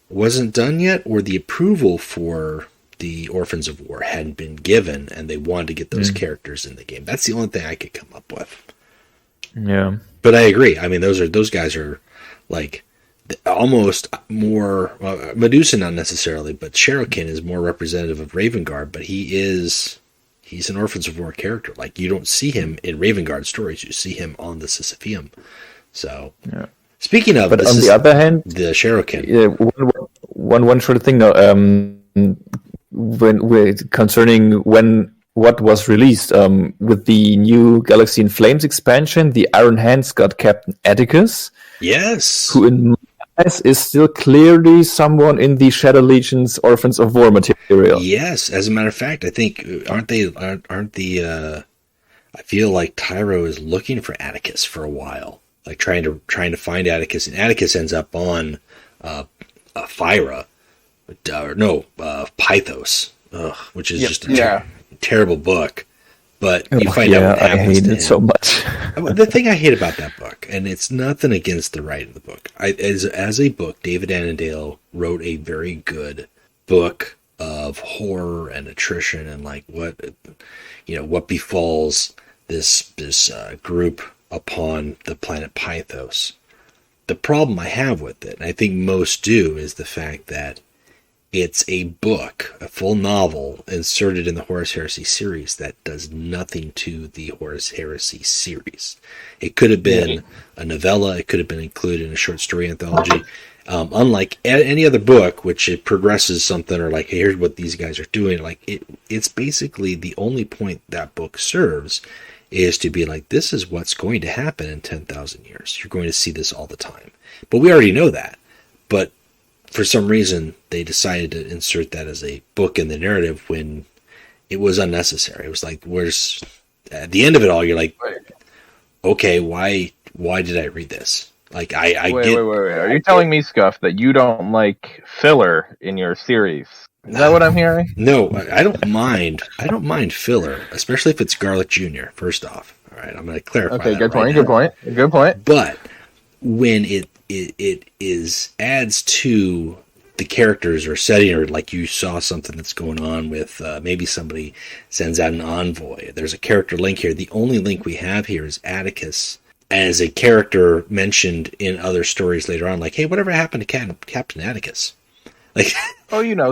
wasn't done yet or the approval for the Orphans of War hadn't been given, and they wanted to get those characters in the game. That's the only thing I could come up with. Yeah, but I agree. I mean, those guys are like almost more. Well, Medusa not necessarily, but Cherokee is more representative of Ravengard. But he's an Orphans of War character. Like you don't see him in Ravengard stories; you see him on the Sisypheum. So, speaking of, but on the other hand, the Cherokee. Yeah, one short thing though. Concerning what was released with the new Galaxy in Flames expansion, the Iron Hands got Captain Atticus. Yes, who in my eyes is still clearly someone in the Shadow Legion's Orphans of War material. Yes, as a matter of fact, I think aren't the I feel like Tyro is looking for Atticus for a while, like trying to find Atticus, and Atticus ends up on Phyra. Pythos, which is just a terrible book. But you find out what happens. I hate it so much. The thing I hate about that book, and it's nothing against the writing of the book, as a book, David Annandale wrote a very good book of horror and attrition and like what befalls this group upon the planet Pythos. The problem I have with it, and I think most do, is the fact that it's a book, a full novel, inserted in the Horus Heresy series that does nothing to the Horus Heresy series. It could have been a novella, it could have been included in a short story anthology, Unlike any other book, which it progresses something or like, hey, here's what these guys are doing. Like it's basically the only point that book serves is to be like, this is what's going to happen in 10,000 years. You're going to see this all the time. But we already know that. But for some reason, they decided to insert that as a book in the narrative when it was unnecessary. It was like, where's at the end of it all? You're like, okay, why did I read this? Like I wait, get. Wait. Are you telling me, Scuff, that you don't like filler in your series? Is that what I'm hearing? No, I don't mind. I don't mind filler, especially if it's Garlic Jr. First off, all right, I'm going to clarify. Okay, that good right point. now. Good point. But when it is adds to the characters or setting, or like you saw something that's going on with maybe somebody sends out an envoy. There's a character link here. The only link we have here is Atticus as a character mentioned in other stories later on. Like, hey, whatever happened to Captain Atticus? Like,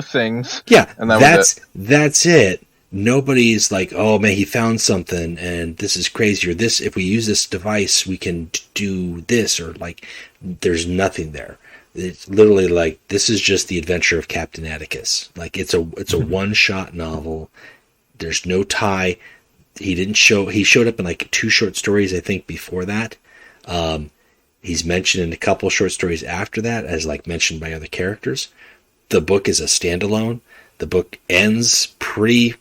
things. Yeah, and that's it. Nobody's like, oh man, he found something, and this is crazy. Or this, if we use this device, we can do this. Or like, there's nothing there. It's literally like, this is just the adventure of Captain Atticus. Like, it's a one-shot novel. There's no tie. He showed up in like 2 short stories, I think, before that. He's mentioned in a couple short stories after that, as like mentioned by other characters. The book is a standalone. The book ends pretty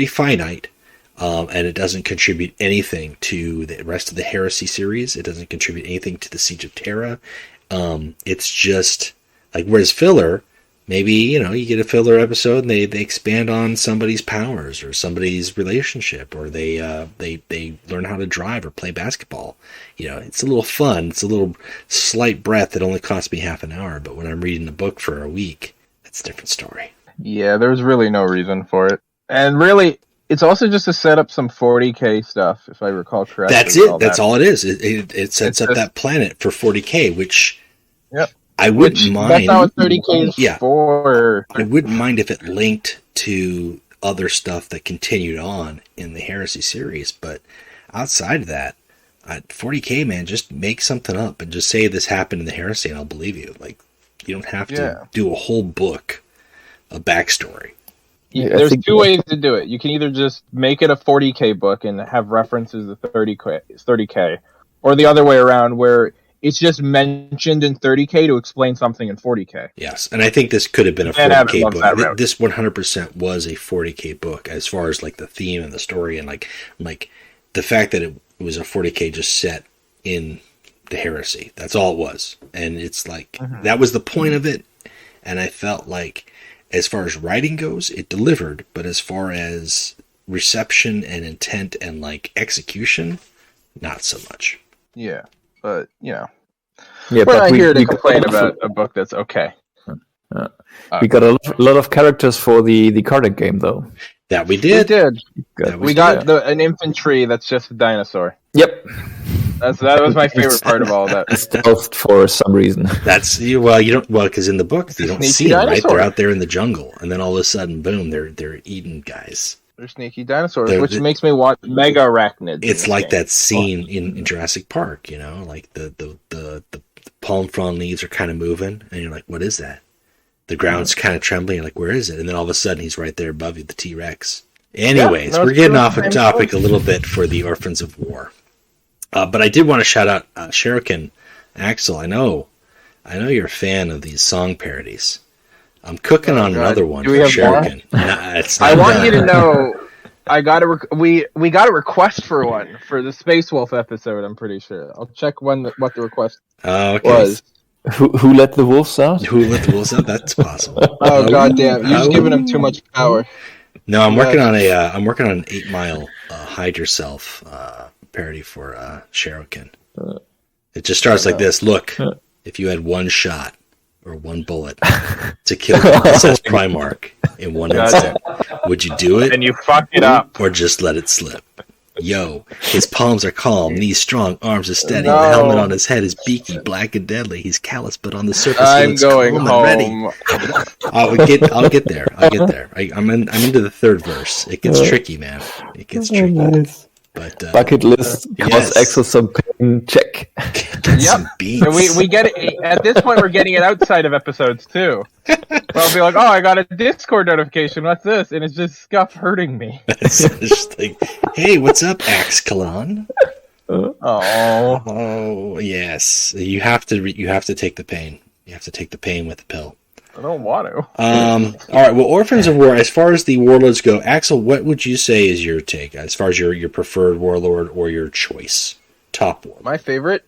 finite, and it doesn't contribute anything to the rest of the Heresy series. It doesn't contribute anything to the Siege of Terra. It's just like, whereas filler, maybe, you get a filler episode and they expand on somebody's powers or somebody's relationship, or they learn how to drive or play basketball. It's a little fun. It's a little slight breath that only costs me half an hour. But when I'm reading the book for a week, it's a different story. Yeah, there's really no reason for it. And really, it's also just to set up some 40K stuff, if I recall correctly. That's it. That's all it is. It sets up that planet for 40K, which I wouldn't mind. That's not what 30K is for. I wouldn't mind if it linked to other stuff that continued on in the Heresy series, but outside of that, 40K, man, just make something up and just say this happened in the Heresy and I'll believe you. Like, you don't have to do a whole book of backstory. Yeah, there's 2 ways to do it. You can either just make it a 40K book and have references to 30K, or the other way around, where it's just mentioned in 30K to explain something in 40K. Yes, and I think this could have been a 40K book. This 100% was a 40K book as far as like the theme and the story, and like the fact that it was a 40K just set in the Heresy. That's all it was. And it's like, that was the point of it. And I felt like, as far as writing goes, it delivered. But as far as reception and intent and like execution, not so much. Yeah, but yeah, we're not here to complain about a book that's okay. We got a lot of characters for the card game, though. That we did. We got an infantry that's just a dinosaur. Yep. That was my favorite part of all that. Stealthed for some reason. That's because in the book you don't see them, right? They're out there in the jungle, and then all of a sudden, boom, they're eating guys. They're sneaky dinosaurs, which makes me want mega arachnids. It's like that scene in Jurassic Park, like the palm frond leaves are kind of moving, and you're like, what is that? The ground's kind of trembling. You're like, where is it? And then all of a sudden, he's right there above you, the T-Rex. Anyways, we're getting off a topic a little bit for the Orphans of War. But I did want to shout out Shuriken Axel. I know you're a fan of these song parodies. I'm cooking on another one for Shuriken. I want you to know, we got a request for one for the Space Wolf episode. I'm pretty sure. I'll check what the request was. Who let the wolves out? Who let the wolves out? That's possible. Oh goddamn! You're just giving him too much power. No, I'm working on an 8 Mile hide yourself parody for Shuriken. It just starts like this. Look, if you had one shot or one bullet to kill Princess Primarch in one instant, would you do it? And you fuck it up, or just let it slip? Yo, his palms are calm, knees strong, arms are steady. The helmet on his head is beaky, black and deadly. He's callous, but on the surface, I'm going home. Ready. I'll get there. I'm into the 3rd verse. It gets tricky, man. It gets tricky. Nice. But bucket list cause yes. Axel some pain. Check. Get some beats. And we get it at this point. We're getting it outside of episodes too. I'll be like, oh, I got a Discord notification. What's this? And it's just Scuff hurting me. It's just like, hey, what's up, Axcalon? Oh, yes. You have to take the pain. You have to take the pain with the pill. I don't want to. All right. Well, Orphans of War. As far as the warlords go, Axel, what would you say is your take as far as your preferred warlord or your choice? Top one. My favorite?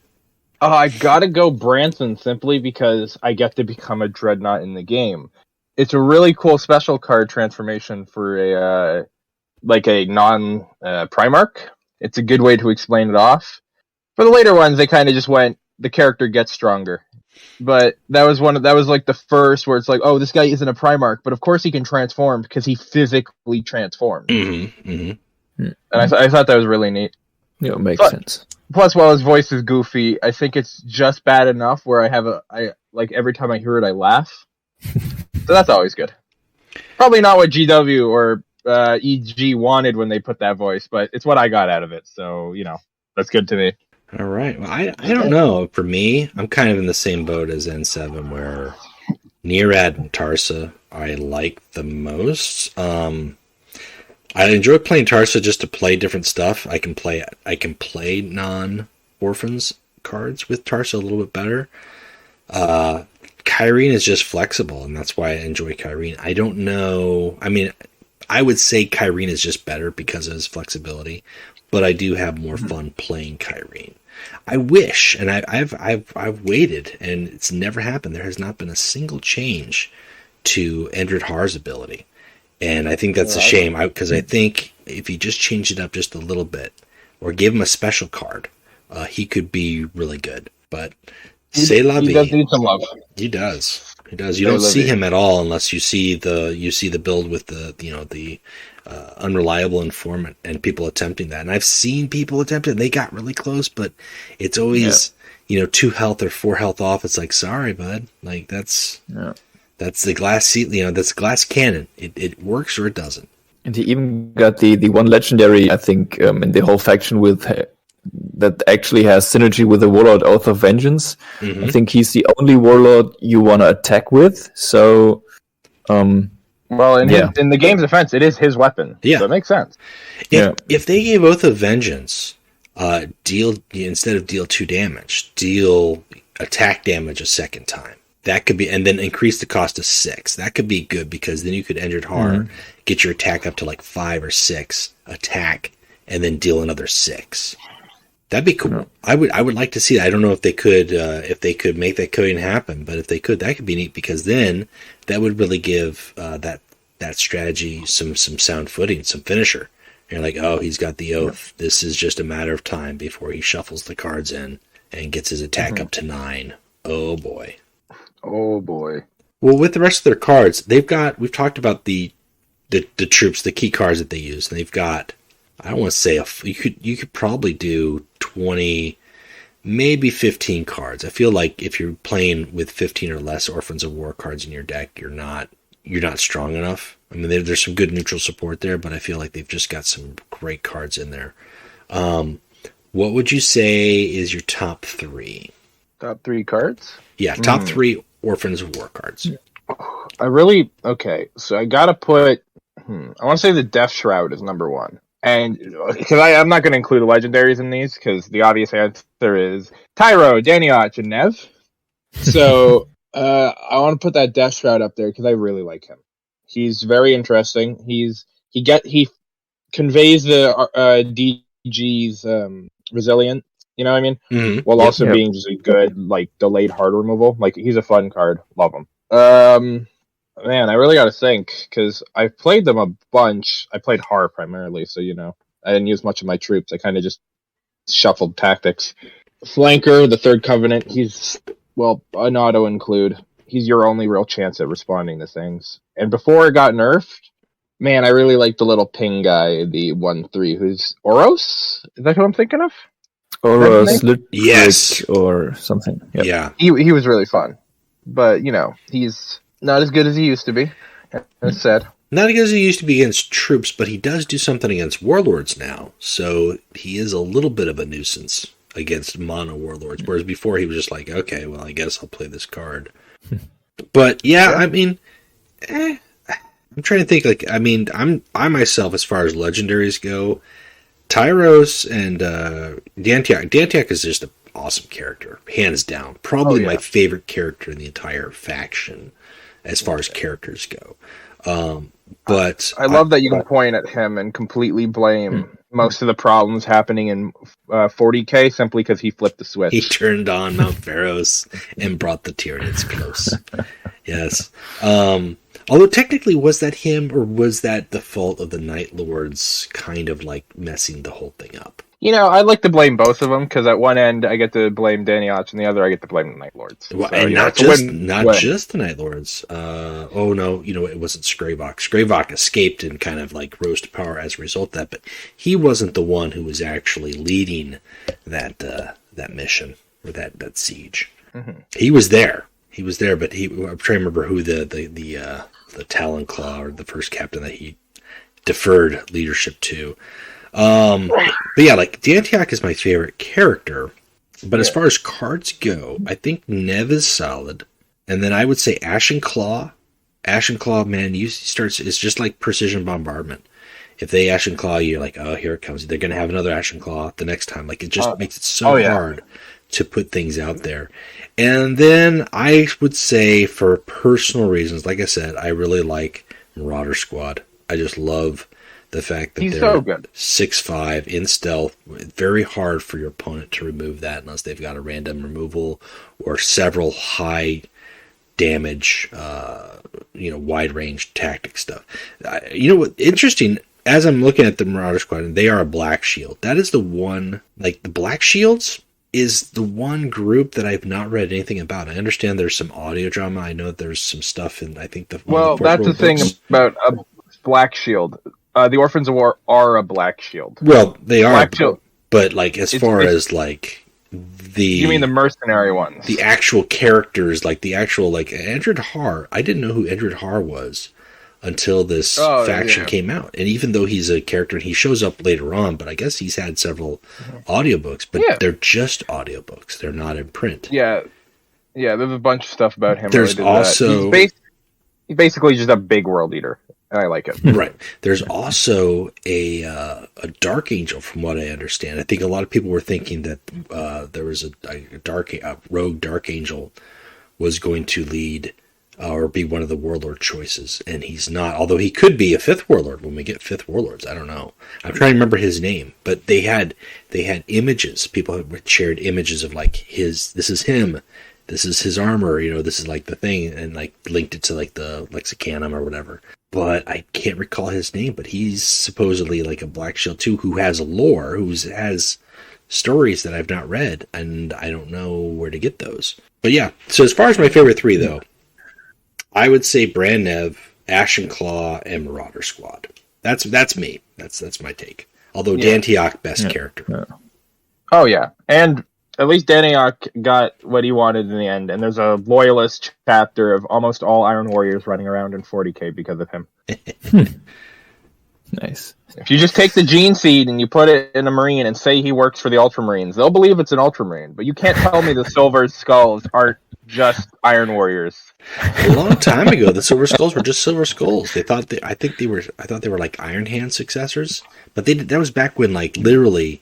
I gotta go Branson simply because I get to become a dreadnought in the game. It's a really cool special card transformation for a non Primarch. It's a good way to explain it off. For the later ones, they kind of just went, the character gets stronger. But that was like the first where it's like, oh, this guy isn't a Primarch, but of course he can transform because he physically transforms. Mm-hmm, mm-hmm. And I thought that was really neat. Yeah, it makes sense. Plus, while his voice is goofy, I think it's just bad enough where I every time I hear it, I laugh. So that's always good. Probably not what GW or EG wanted when they put that voice, but it's what I got out of it. So, that's good to me. All right. Well, I don't know. For me, I'm kind of in the same boat as N7 where Nearad and Tarsa I like the most. I enjoy playing Tarsa just to play different stuff. I can play non-orphans cards with Tarsa a little bit better. Kyrene is just flexible, and that's why I enjoy Kyrene. I don't know. I mean, I would say Kyrene is just better because of his flexibility, but I do have more fun playing Kyrene. I wish, and I've waited, and it's never happened. There has not been a single change to Endred Har's ability. And I think that's a shame, because I think if you just change it up just a little bit, or give him a special card, he could be really good. But c'est la vie. He does need some love. He does. He does. You don't see him at all unless you see the build with the unreliable informant and people attempting that. And I've seen people attempt it, and they got really close, but it's always 2 health or 4 health off. It's like, sorry, bud. Like that's the glass seat. That's glass cannon. It works or it doesn't. And he even got the one legendary, I think, in the whole faction with that actually has synergy with the Warlord Oath of Vengeance. Mm-hmm. I think he's the only Warlord you want to attack with. So, in the game's defense, it is his weapon. Yeah, so it makes sense. If they gave Oath of Vengeance, instead of deal 2 damage, deal attack damage a second time. That could be, and then increase the cost to 6. That could be good because then you could Endred Har, get your attack up to like 5 or 6 attack, and then deal another 6. That'd be cool. Yeah. I would like to see that. I don't know if they could make that coding happen, but if they could, that could be neat because then that would really give that strategy some sound footing, some finisher. You're like, oh, he's got the oath. This is just a matter of time before he shuffles the cards in and gets his attack up to 9. Oh boy. Oh boy. Well, with the rest of their cards, we've talked about the troops, the key cards that they use. And they've got, I don't want to say you could probably do 20, maybe 15 cards. I feel like if you're playing with 15 or less Orphans of War cards in your deck, you're not strong enough. I mean, there's some good neutral support there, but I feel like they've just got some great cards in there. What would you say is your top 3? Top 3 cards? Yeah, top 3 Orphans of War cards. So I gotta put, I want to say the Death Shroud is number 1. And because I'm not going to include the legendaries in these, because the obvious answer is Tyro, Daniot, and Nev. So I want to put that Death Shroud up there because I really like him. He's very interesting. He conveys the DG's resilience. You know what I mean? Mm-hmm. While also being just a good delayed hard removal. He's a fun card. Love him. Man, I really got to think because I've played them a bunch. I played Har primarily, so I didn't use much of my troops. I kind of just shuffled tactics. Flanker, the Third Covenant. He's an auto include. He's your only real chance at responding to things. And before it got nerfed, man, I really like the little ping guy, the 1/3, who's Oros. Is that who I'm thinking of? Oros, yes, or something. Yep. Yeah, he was really fun, but he's not as good as he used to be. It's sad. Not because he used to be against troops, but he does do something against warlords now. So he is a little bit of a nuisance against mono warlords. Whereas before he was just like, okay, well, I guess I'll play this card. But yeah, I mean, I'm trying to think. Like, I mean, I myself, as far as legendaries go, Tyros and Dantiak. Dantiak is just an awesome character, hands down. Probably my favorite character in the entire faction, as far as characters go. But I love that you can point at him and completely blame most of the problems happening in 40k simply because he flipped the switch. He turned on Mount Pharos and brought the Tyranids close. Yes. Although technically, was that him or was that the fault of the Night Lords kind of like messing the whole thing up? You know, I'd like to blame both of them because at one end I get to blame Daniach and the other I get to blame the Night Lords. Well, So, and you know, not it's a just the Night Lords. Oh no, it wasn't Scravok. Scravok escaped and kind of like rose to power as a result of that, but he wasn't the one who was actually leading that mission or that siege. Mm-hmm. He was there, but I'm trying to remember who the Talon Claw or the first captain that he deferred leadership to. But yeah, like Dantiak is my favorite character. But as far as cards go, I think Nev is solid, and then I would say Ashen Claw. Ashen Claw, man, it's just like precision bombardment. If they Ashen Claw, you're like, oh, here it comes. They're gonna have another Ashen Claw the next time. Like it just makes it so hard to put things out there. And then I would say, for personal reasons, like I said, I really like Marauder Squad. I just love the fact that He's they're so good. 6'5" in stealth. Very hard for your opponent to remove that unless they've got a random removal or several high damage, wide range tactic stuff. What? Interesting. As I'm looking at the Marauder Squad, they are a Black Shield. That is the one. Like the Black Shields is the one group that I've not read anything about. I understand there's some audio drama. I know there's some stuff in. I think that's the thing about a Black Shield. The Orphans of War are a Black Shield. Well, they are, Black Shield. But like as far as like the you mean the mercenary ones? The actual characters, like the actual like Edred Har. I didn't know who Edred Har was until this faction came out. And even though he's a character and he shows up later on, but I guess he's had several audiobooks, but they're just audiobooks. They're not in print. Yeah, there's a bunch of stuff about him. There's also he's basically just a big world eater. And I like it. Right. There's also a Dark Angel, from what I understand. I think a lot of people were thinking that there was a rogue Dark Angel was going to lead or be one of the warlord choices, and he's not. Although he could be a fifth warlord when we get fifth warlords. I don't know. I'm trying to remember his name, but they had images. People had shared images of like this is him. This is his armor, this is like the thing, and like linked it to like the Lexicanum or whatever. But I can't recall his name, but he's supposedly like a Black Shield too, who has lore, who has stories that I've not read, and I don't know where to get those. But yeah, so as far as my favorite three though, I would say Brandnev, Ashen Claw, and Marauder Squad. That's me. That's my take. Although Dantiak, best character. Yeah. Oh yeah, and at least Daniach got what he wanted in the end, and there's a loyalist chapter of almost all Iron Warriors running around in 40k because of him. Nice. If you just take the gene seed and you put it in a Marine and say he works for the Ultramarines, they'll believe it's an Ultramarine, but you can't tell me the Silver Skulls aren't just Iron Warriors. A long time ago, the Silver Skulls were just Silver Skulls. I thought they were like Iron Hand successors, but that was back when like literally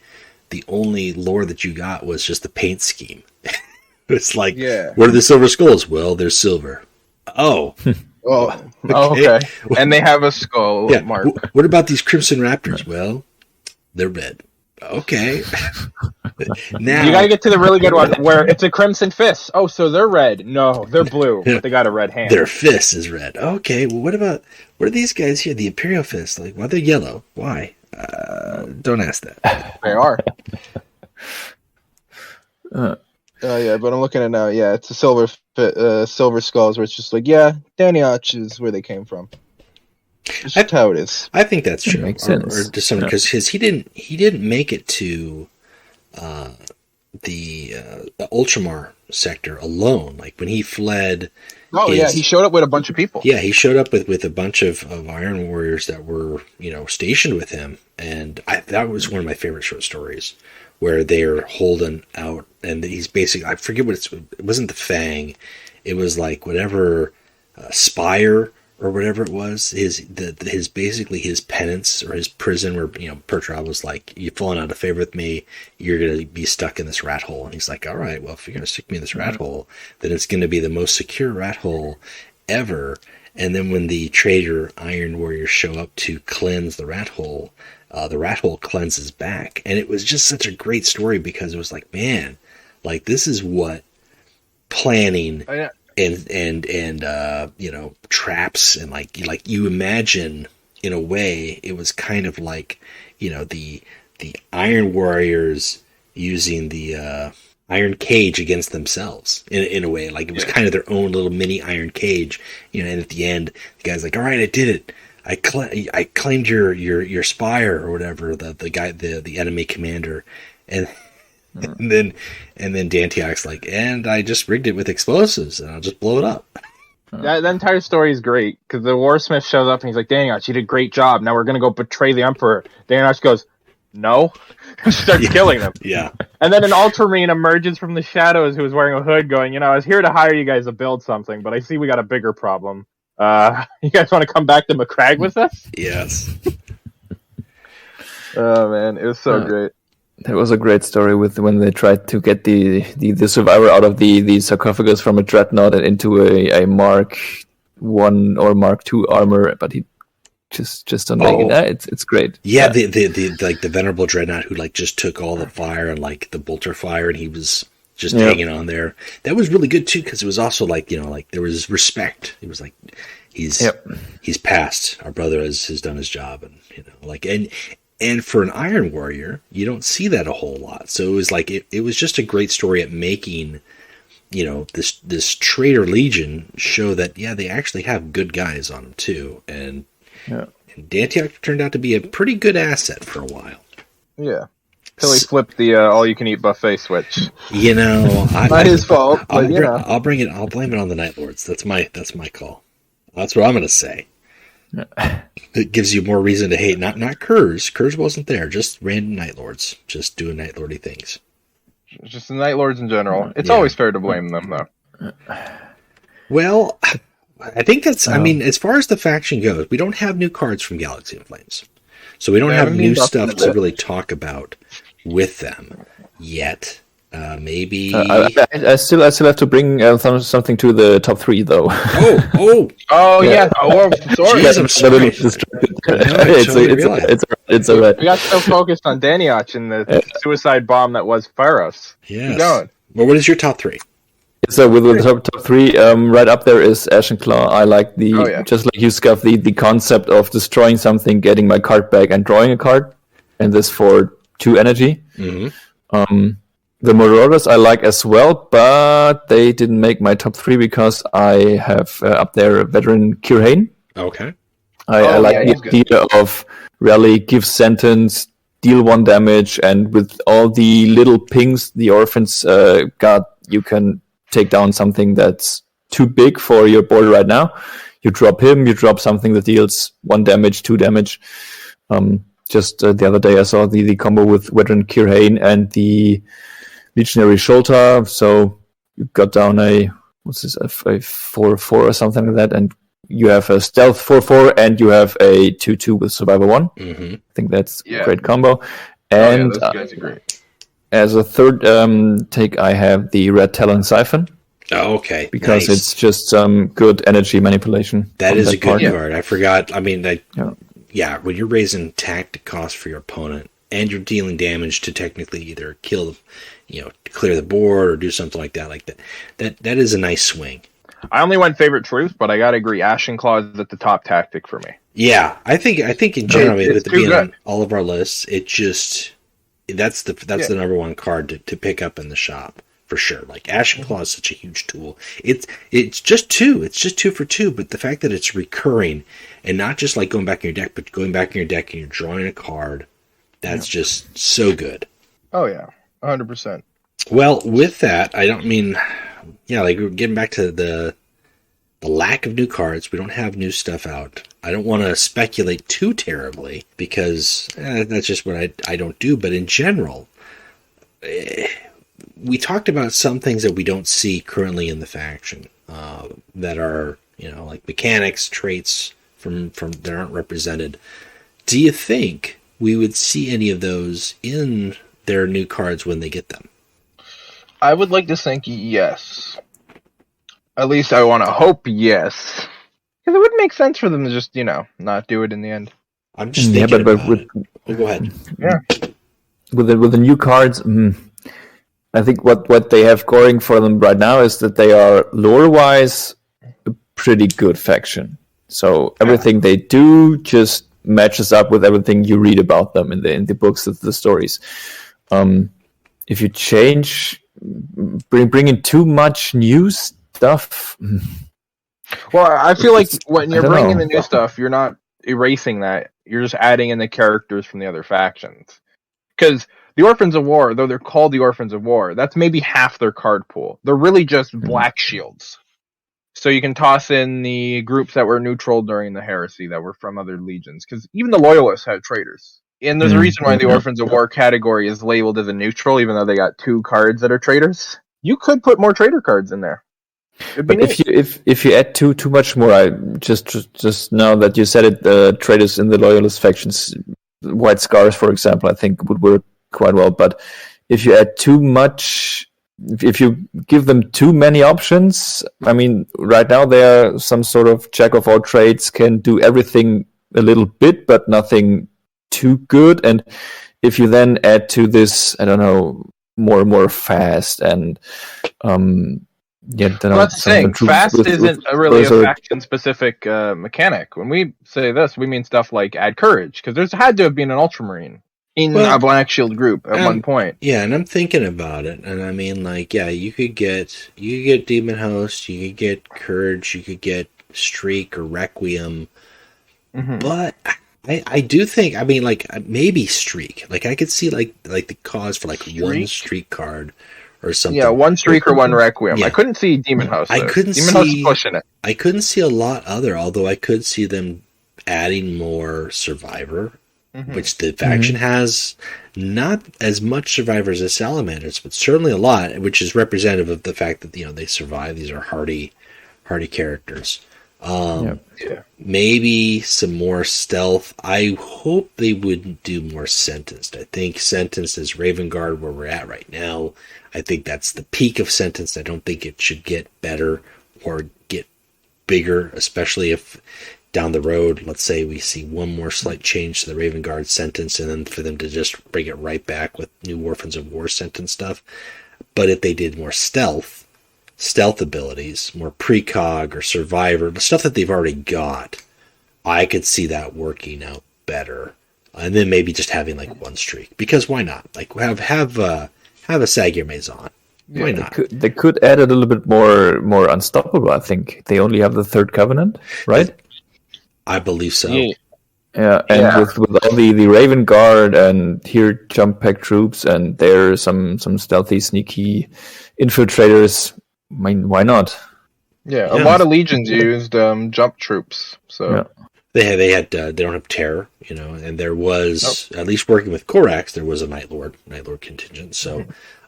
the only lore that you got was just the paint scheme. It's like, what are the Silver Skulls? Well, they're silver. Oh. Okay. And they have a skull mark. What about these Crimson Raptors? Well, they're red. Okay. Now you gotta get to the really good one where it's a Crimson Fist. Oh, so they're red. No, they're blue, but they got a red hand. Their fist is red. Okay, well what are these guys here? The Imperial Fist. Like, why they're yellow? Why? Don't ask that. They are. But I'm looking at now. Yeah, it's a Silver Skulls, where it's just like, Daniach is where they came from. It's just how it is. I think that's true. Makes sense. Or to some because he didn't make it to Ultramar sector alone. Like when he fled. Oh yeah, he showed up with a bunch of people. Yeah, he showed up with a bunch of Iron Warriors that were stationed with him, and that was one of my favorite short stories, where they're holding out, and he's basically, I forget what it wasn't the Fang, it was like whatever Spire or whatever it was, his basically his penance or his prison, where Pertrab was like, you've fallen out of favor with me, you're gonna be stuck in this rat hole. And he's like, all right, well, if you're gonna stick me in this rat hole, then it's gonna be the most secure rat hole ever. And then when the traitor Iron Warriors show up to cleanse the rat hole cleanses back. And it was just such a great story, because it was like, man, like this is what planning and traps and like you imagine. In a way, it was kind of like the Iron Warriors using the iron cage against themselves in a way. Like it was kind of their own little mini iron cage, and at the end the guy's like, all right, I did it, I claimed your spire or whatever, the guy, the enemy commander, and then Dantiak's like, and I just rigged it with explosives, and I'll just blow it up. That entire story is great, because the Warsmith shows up and he's like, Dantiak, you did a great job. Now we're gonna go betray the Emperor. Dantiak goes, no, starts killing them. Yeah. And then an Ultramarine emerges from the shadows, who was wearing a hood, going, I was here to hire you guys to build something, but I see we got a bigger problem. You guys want to come back to McCrag with us? Yes. Oh man, it was so great. That was a great story with when they tried to get the survivor out of the sarcophagus from a dreadnought and into a Mark 1 or Mark 2 armor, but he just don't make it. It's great. Yeah, the like the venerable dreadnought who like just took all the fire and like the bolter fire, and he was just hanging on there. That was really good too, because it was also like there was respect. It was like he's passed. Our brother has done his job, and and for an Iron Warrior, you don't see that a whole lot. So it was like it was just a great story at making this traitor legion show that they actually have good guys on them too, and Dantiak turned out to be a pretty good asset for a while. Yeah. Until he flipped the all-you-can-eat buffet switch. Not his fault. I'll blame it on the Night Lords. That's my call. That's what I'm going to say. It gives you more reason to hate. Not Kurz. Kurz wasn't there. Just random Night Lords, just doing Night Lordy things. Just the Night Lords in general. It's always fair to blame them, though. Well, I think that's. I mean, as far as the faction goes, we don't have new cards from Galaxy of Flames, so we don't have new stuff to really talk about with them yet. Maybe I still have to bring something to the top 3 though. Yeah. Oh, sorry. It's alright. We got so focused on Dantiak and the suicide bomb that was Pharos. Yes. Keep going. Well, what is your top 3? So with the top 3, right up there is Ashen Claw. I like just like you, Scuff, the concept of destroying something, getting my card back, and drawing a card, and this for 2 energy. Mm-hmm. The Marauders I like as well, but they didn't make my top 3 because I have up there Veteran Kirhane. Okay. I like the idea of rally, give sentence, deal 1 damage, and with all the little pings the orphans got, you can take down something that's too big for your board right now. You drop him, you drop something that deals 1 damage, 2 damage. Just the other day I saw the combo with Veteran Kirhane and the Legionary Sholta, so you got down a 4/4 or something like that, and you have a stealth 4/4 and you have a 2/2 with survivor 1. Mm-hmm. I think that's a great combo. And those guys are great. As a third take, I have the Red Talon Siphon. Oh, okay. Because it's just good energy manipulation. That is a good card. I forgot. I mean, when you're raising tactic cost for your opponent and you're dealing damage to technically either kill, clear the board or do something like that, that is a nice swing. I only went favorite troops, but I gotta agree, Ashen Claw is at the top tactic for me. Yeah, I think in general, with it being on all of our lists, it just that's the number 1 card to pick up in the shop for sure. Like Ashen Claw is such a huge tool. It's just 2. It's just 2 for 2, but the fact that it's recurring and not just like going back in your deck, but going back in your deck and you're drawing a card, that's just so good. Oh yeah, 100%. Well, with that, I don't mean, yeah, like we're getting back to the lack of new cards. We don't have new stuff out. I don't want to speculate too terribly because that's just what I don't do. But in general, we talked about some things that we don't see currently in the faction that are, like mechanics, traits from that aren't represented. Do you think we would see any of those in their new cards when they get them? I would like to think yes. At least I want to hope yes. Because it would make sense for them to just, not do it in the end. I'm just thinking but with, go ahead. Yeah. With the new cards, I think what they have going for them right now is that they are lore-wise a pretty good faction. So everything they do just matches up with everything you read about them in the books of the stories. If you bring in too much new stuff. Well, I feel like when you're bringing the new stuff, you're not erasing that. You're just adding in the characters from the other factions. Because the Orphans of War, though they're called the Orphans of War, that's maybe half their card pool. They're really just black shields. So you can toss in the groups that were neutral during the Heresy that were from other legions. Because even the Loyalists had traitors. And there's a reason why the Orphans of War category is labeled as a neutral, even though they got 2 cards that are traitors. You could put more traitor cards in there. But if you add too much more, I just now that you said it, the traitors in the Loyalist factions, White Scars, for example, I think would work quite well. But if you add too much, if you give them too many options, I mean, right now they're some sort of jack of all trades, can do everything a little bit, but nothing too good. And if you then add to this, I don't know, more fast and that's the thing. Fast isn't really a faction-specific mechanic. When we say this, we mean stuff like add courage, because there's had to have been an Ultramarine in a Black Shield group at one point. Yeah, and I'm thinking about it, and I mean, like, yeah, you could get Demon Host, you could get Courage, you could get Streak or Requiem, but I do think, I mean, like, maybe Streak. Like, I could see, like the cause for, like, one Streak card or something. Yeah, one Streak or one Requiem. Yeah. I couldn't see Demon House. Demon House is pushing it. I couldn't see a lot other, although I could see them adding more Survivor, which the faction has not as much Survivors as Salamanders, but certainly a lot, which is representative of the fact that, they survive. These are hardy characters. Maybe some more stealth. I hope they wouldn't do more Sentenced. I think Sentenced is Raven Guard where we're at right now. I think that's the peak of Sentenced. I don't think it should get better or get bigger, especially if down the road, let's say we see one more slight change to the Raven Guard sentence, and then for them to just bring it right back with new Orphans of War sentence stuff. But if they did more stealth abilities, more precog or survivor, the stuff that they've already got, I could see that working out better. And then maybe just having like one streak, because why not? Like have a Sagir Maison. Why not? They could add a little bit more unstoppable. I think they only have the Third Covenant, right? I believe so. Yeah, and with all the Raven Guard and here jump pack troops, and there some stealthy, sneaky infiltrators. I mean, why not? Yeah, a lot of legions used jump troops. So they don't have terror, and there was at least working with Korax, there was a Night Lord contingent. So,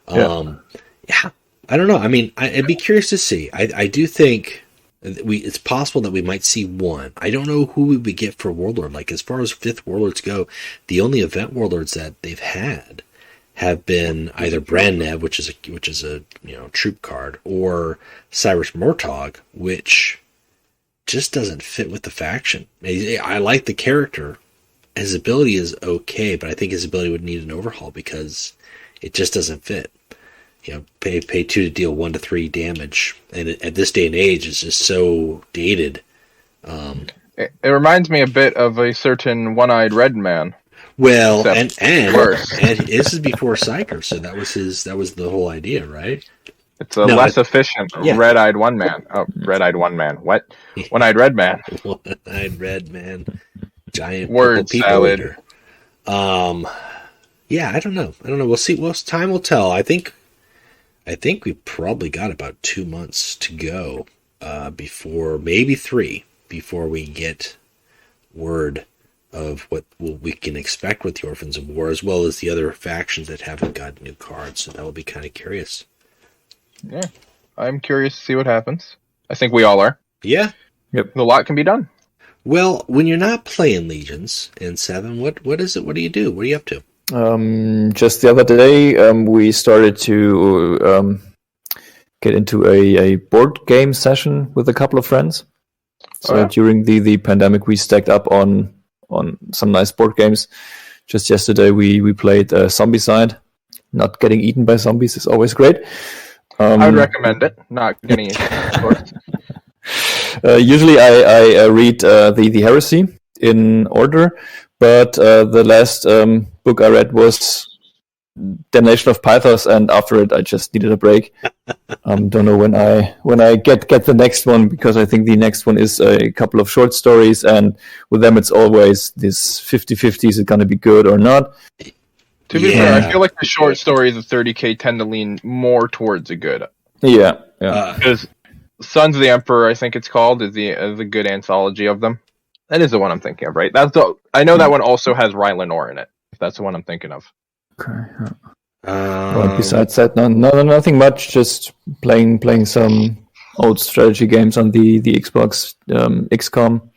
I don't know. I mean, I'd be curious to see. I do think it's possible that we might see one. I don't know who we would get for Warlord. Like, as far as 5th Warlords go, the only event Warlords that they've had have been either Brandnev, which is a troop card, or Cyrus Mortog, which just doesn't fit with the faction. I like the character. His ability is okay, but I think his ability would need an overhaul because it just doesn't fit. Pay 2 to deal 1 to 3 damage, and at this day and age, it's just so dated. It reminds me a bit of a certain one-eyed red man. Well, and this is before Psyker, so that was the whole idea, right? It's less efficient red-eyed one man. Oh, red-eyed one man. What? One-eyed red man. One-eyed red man. Giant word people salad. Eater. Yeah, I don't know. We'll see. Well, time will tell. I think I think we've probably got about 2 months to go before, maybe 3, before we get word of what we can expect with the Orphans of War, as well as the other factions that haven't got new cards. So that will be kind of curious. Yeah, I'm curious to see what happens. I think we all are. Yeah. Yep. A lot can be done. Well, when you're not playing Legions in 7, what is it? What do you do? What are you up to? Just the other day, we started to get into a board game session with a couple of friends. So during the pandemic, we stacked up on some nice board games. Just yesterday, we played Zombicide. Not getting eaten by zombies is always great. I would recommend it. Not getting eaten, of course. Usually, I read the Heresy in order, but the last book I read was Damnation of Pythos, and after it, I just needed a break. Don't know when I get the next one, because I think the next one is a couple of short stories, and with them, it's always this 50-50, is it going to be good or not? To be fair, I feel like the short stories of 30K tend to lean more towards a good. Yeah. Because Sons of the Emperor, I think it's called, is the good anthology of them. That is the one I'm thinking of, right? I know that one also has Rylan Orr in it. If that's the one I'm thinking of. Okay. Well, besides that, nothing much. Just playing some old strategy games on the Xbox, XCOM.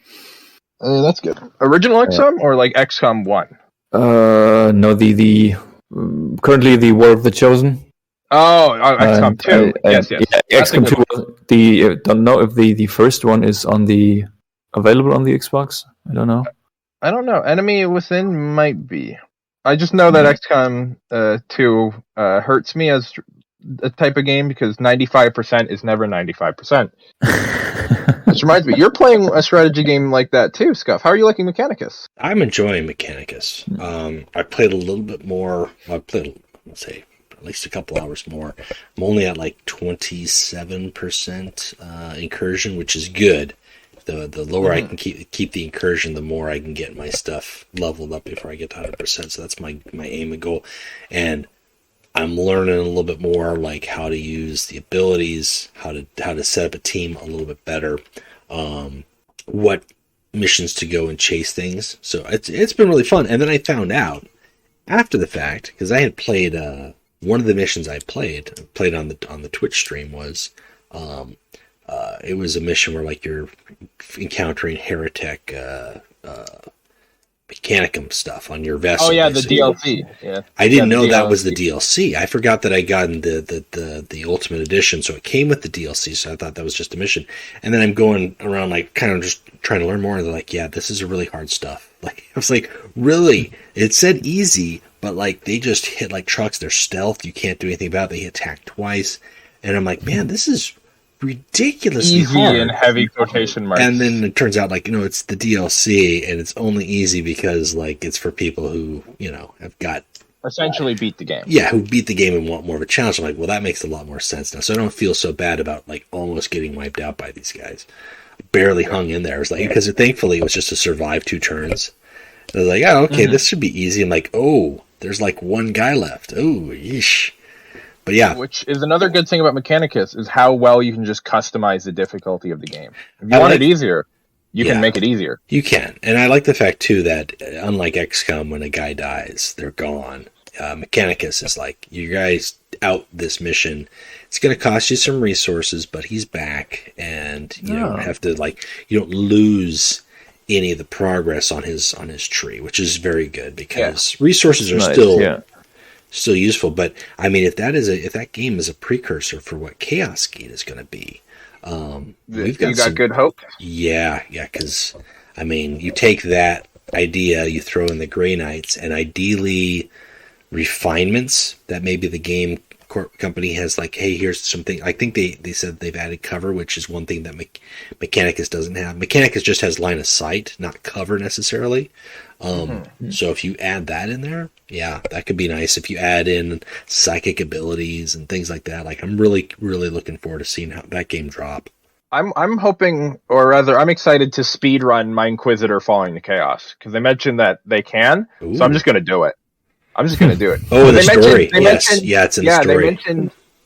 That's good. Original XCOM or like XCOM 1? No, the currently the War of the Chosen. Oh, XCOM 2. Yes. Yeah, XCOM 2. Don't know if the first one is available on the Xbox. I don't know. Enemy Within might be. I just know that XCOM 2 hurts me as a type of game because 95% is never 95%. Which reminds me, you're playing a strategy game like that too, Scuff. How are you liking Mechanicus? I'm enjoying Mechanicus. I played a little bit more. I played, let's say, at least a couple hours more. I'm only at like 27% incursion, which is good. The lower I can keep the incursion, the more I can get my stuff leveled up before I get to 100%. So that's my aim and goal. And I'm learning a little bit more, like how to use the abilities, how to set up a team a little bit better, what missions to go and chase things. So it's been really fun. And then I found out after the fact, because I had played one of the missions I played on the Twitch stream was it was a mission where like you're encountering heretic Mechanicum stuff on your vessel. Oh yeah, basically. the DLC. Yeah, I didn't know that was the DLC. I forgot that I got in the Ultimate Edition, so it came with the DLC. So I thought that was just a mission. And then I'm going around like kind of just trying to learn more. And they're like, "Yeah, this is a really hard stuff." Like I was like, "Really?" It said easy, but like they just hit like trucks. They're stealth. You can't do anything about it. They attack twice, and I'm like, "Man, this is ridiculously easy hard." in heavy quotation marks. And then it turns out, like, it's the DLC, and it's only easy because, like, it's for people who, have got... essentially beat the game. Yeah, who beat the game and want more of a challenge. I'm like, well, that makes a lot more sense now. So I don't feel so bad about, like, almost getting wiped out by these guys. Barely hung in there. It was like, because thankfully it was just to survive 2 turns. I was like, oh, okay, this should be easy. I'm like, oh, there's, like, 1 guy left. Oh, yeesh. But yeah. Which is another good thing about Mechanicus, is how well you can just customize the difficulty of the game. If you want it easier, you can make it easier. You can. And I like the fact, too, that unlike XCOM, when a guy dies, they're gone. Mechanicus is like, you guys out this mission. It's going to cost you some resources, but he's back. And you don't have to, like, you don't lose any of the progress on his tree, which is very good because resources are still useful. But I mean, if that game is a precursor for what Chaos Gate is going to be, we've got good hope. Yeah, because I mean, you take that idea, you throw in the Grey Knights, and ideally refinements that maybe the game company has, like, hey, here's something. I think they said they've added cover, which is one thing that Mechanicus doesn't have. Mechanicus just has line of sight, not cover necessarily. So if you add that in there, yeah, that could be nice. If you add in psychic abilities and things like that, like, I'm really, really looking forward to seeing how that game drop. I'm hoping, or rather, I'm excited to speedrun my Inquisitor Falling to Chaos, because they mentioned that they can, so I'm just going to do it. Oh, the story. Yes. Yeah, it's in the story.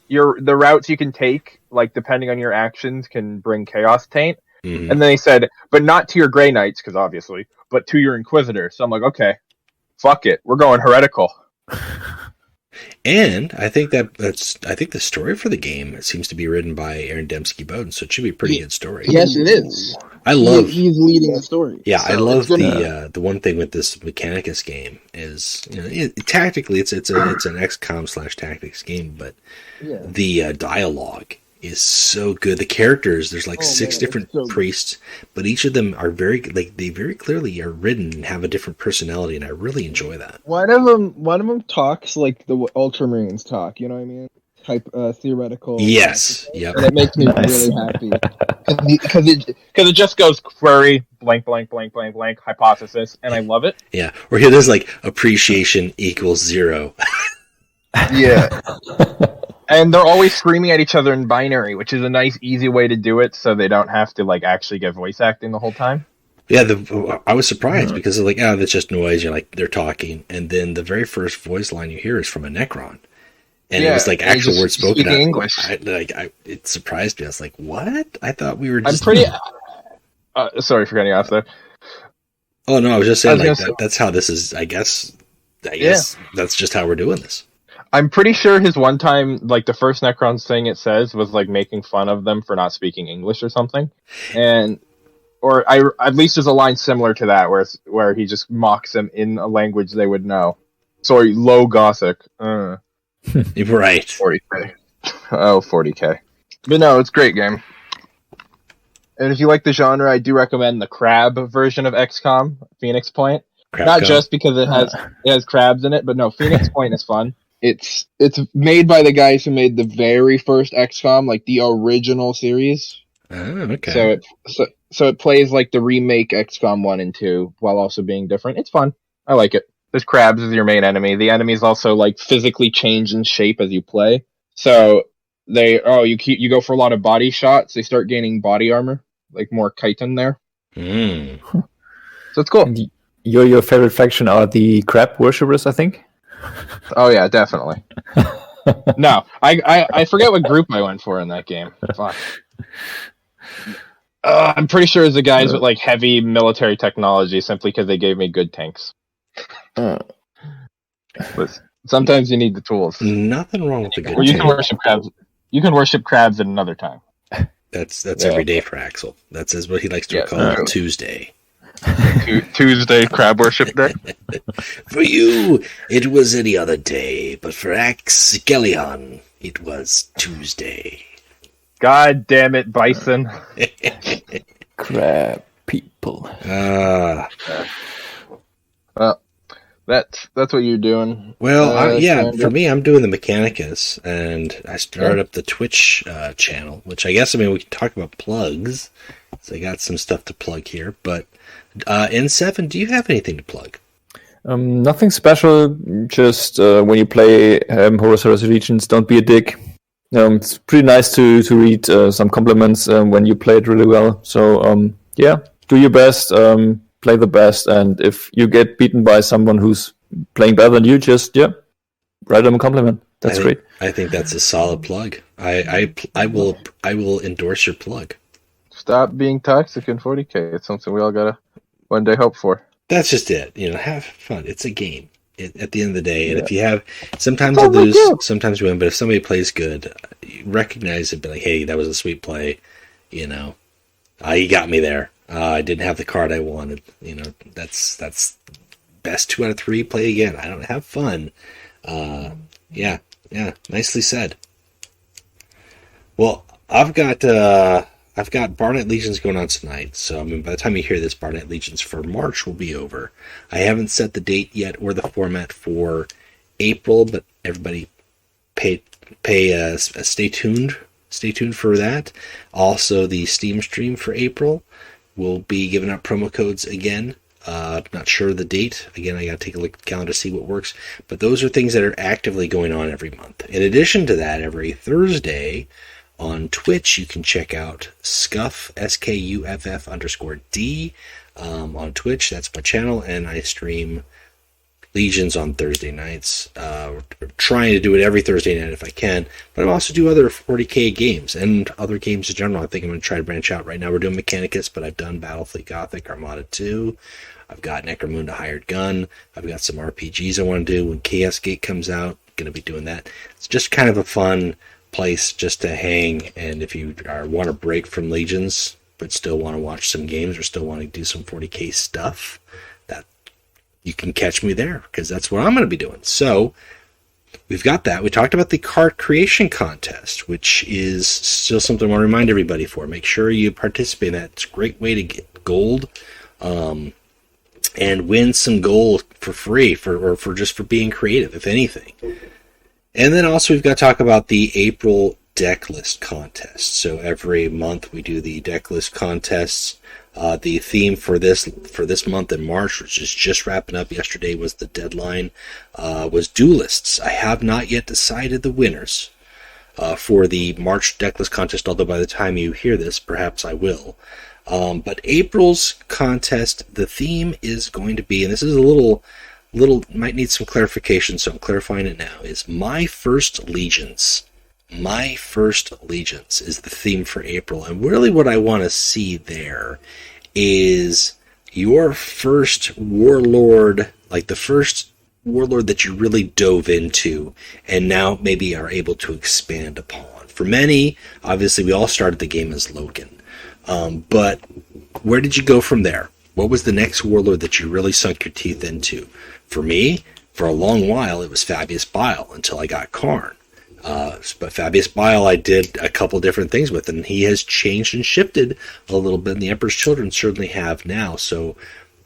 the routes you can take, like depending on your actions, can bring chaos taint. Mm-hmm. And then they said, but not to your Grey Knights, because obviously, but to your Inquisitor. So I'm like, okay, fuck it, we're going heretical. And I think I think the story for the game seems to be written by Aaron Dembski-Bowden, so it should be a pretty good story. Yes, it is. He's leading the story. Yeah, so I love the one thing with this Mechanicus game is, tactically it's an XCOM / tactics game, but the dialogue is so good. The characters, there's like 6 different priests, but each of them are they very clearly are written and have a different personality, and I really enjoy that. One of them talks like the Ultramarines talk. You know what I mean? Type theoretical. Yes. Yep. And it makes me really happy because it just goes query blank blank blank blank blank hypothesis, and I love it. Yeah. Or here there's like appreciation equals 0. Yeah. And they're always screaming at each other in binary, which is a nice, easy way to do it, so they don't have to like actually get voice acting the whole time. Yeah, I was surprised because they're like, that's just noise. You're like, they're talking, and then the very first voice line you hear is from a Necron, and it was like actual words spoken out. English. It surprised me. I was like, what? I thought we were just. I'm pretty. Sorry for cutting you off there. Oh no, I was just saying that's how this is. I guess that's just how we're doing this. I'm pretty sure his one time, like the first Necron thing it says was like making fun of them for not speaking English or something, or at least there's a line similar to that where he just mocks them in a language they would know. Sorry, low Gothic. Right. 40K. Oh, 40K. But no, it's a great game. And if you like the genre, I do recommend the crab version of XCOM, Phoenix Point. Not just because it has crabs in it, but no, Phoenix Point is fun. It's made by the guys who made the very first XCOM, like the original series. Oh, okay. So it plays like the remake XCOM 1 and 2 while also being different. It's fun. I like it. There's crabs as your main enemy. The enemies also like physically change in shape as you play. So you go for a lot of body shots. They start gaining body armor, like more chitin there. Mm. So it's cool. And your favorite faction are the crab worshippers, I think. Oh yeah, definitely. No, I forget what group I went for in that game. Fuck. I'm pretty sure it's the guys with like heavy military technology, simply because they gave me good tanks. But sometimes you need the tools. Nothing wrong with the good. Or you can worship crabs. You can worship crabs at another time. That's every day for Axel. That's what he likes to call Tuesday. Tuesday crab worship day. For you, it was any other day, but for Axgelion, it was Tuesday. God damn it, Bison. Crab people. Well, that's what you're doing. Well, for me, I'm doing the Mechanicus, and I started up the Twitch channel, which I guess, we can talk about plugs, so I got some stuff to plug here, but N7, do you have anything to plug? Nothing special, just when you play Horus Heresy Legions, don't be a dick. It's pretty nice to read some compliments when you play it really well. So, do your best, play the best, and if you get beaten by someone who's playing better than you, just, write them a compliment. That's great. I think that's a solid plug. I will endorse your plug. Stop being toxic in 40K. It's something we all gotta one day hope for. That's just it. Have fun. It's a game. At the end of the day, and if you have, sometimes you lose, sometimes you win. But if somebody plays good, you recognize it. Be like, hey, that was a sweet play. You got me there. I didn't have the card I wanted. That's best 2 out of 3. Play again. I don't have fun. Yeah. Nicely said. Well, I've got Barnet Legions going on tonight, so by the time you hear this, Barnet Legions for March will be over. I haven't set the date yet or the format for April, but everybody stay tuned. Stay tuned for that. Also, the Steam stream for April will be giving out promo codes again. Not sure of the date. Again, I got to take a look at the calendar to see what works. But those are things that are actively going on every month. In addition to that, every Thursday on Twitch, you can check out Scuff, SKUFF_D on Twitch. That's my channel, and I stream Legions on Thursday nights. We're trying to do it every Thursday night if I can, but I'm also do other 40k games and other games in general. I think I'm going to try to branch out. Right now we're doing Mechanicus, but I've done Battlefleet Gothic, Armada 2. I've got Necromunda Hired Gun. I've got some RPGs I want to do when Chaos Gate comes out. Going to be doing that. It's just kind of a fun place just to hang, and if you want to break from Legions but still want to watch some games or still want to do some 40k stuff, that you can catch me there, because that's what I'm going to be doing. So we've got that. We talked about the card creation contest, which is still something I want to remind everybody for. Make sure you participate in that. It's a great way to get gold and win some gold for free for just for being creative, if anything. And then also we've got to talk about the April deck list contest. So every month we do the deck list contests. The theme for this month in March, which is just wrapping up, yesterday was the deadline, was duelists. I have not yet decided the winners for the March deck list contest, although by the time you hear this, perhaps I will. But April's contest, the theme is going to be, and this is a little might need some clarification, so I'm clarifying it now, is My First Legions. My First Legions is the theme for April, and really what I want to see there is your first warlord, like the first warlord that you really dove into and now maybe are able to expand upon. For many, obviously we all started the game as Loken, but where did you go from there? What was the next warlord that you really sunk your teeth into? For me, for a long while, it was Fabius Bile until I got Karn. But Fabius Bile, I did a couple different things with, and he has changed and shifted a little bit, and the Emperor's Children certainly have now, so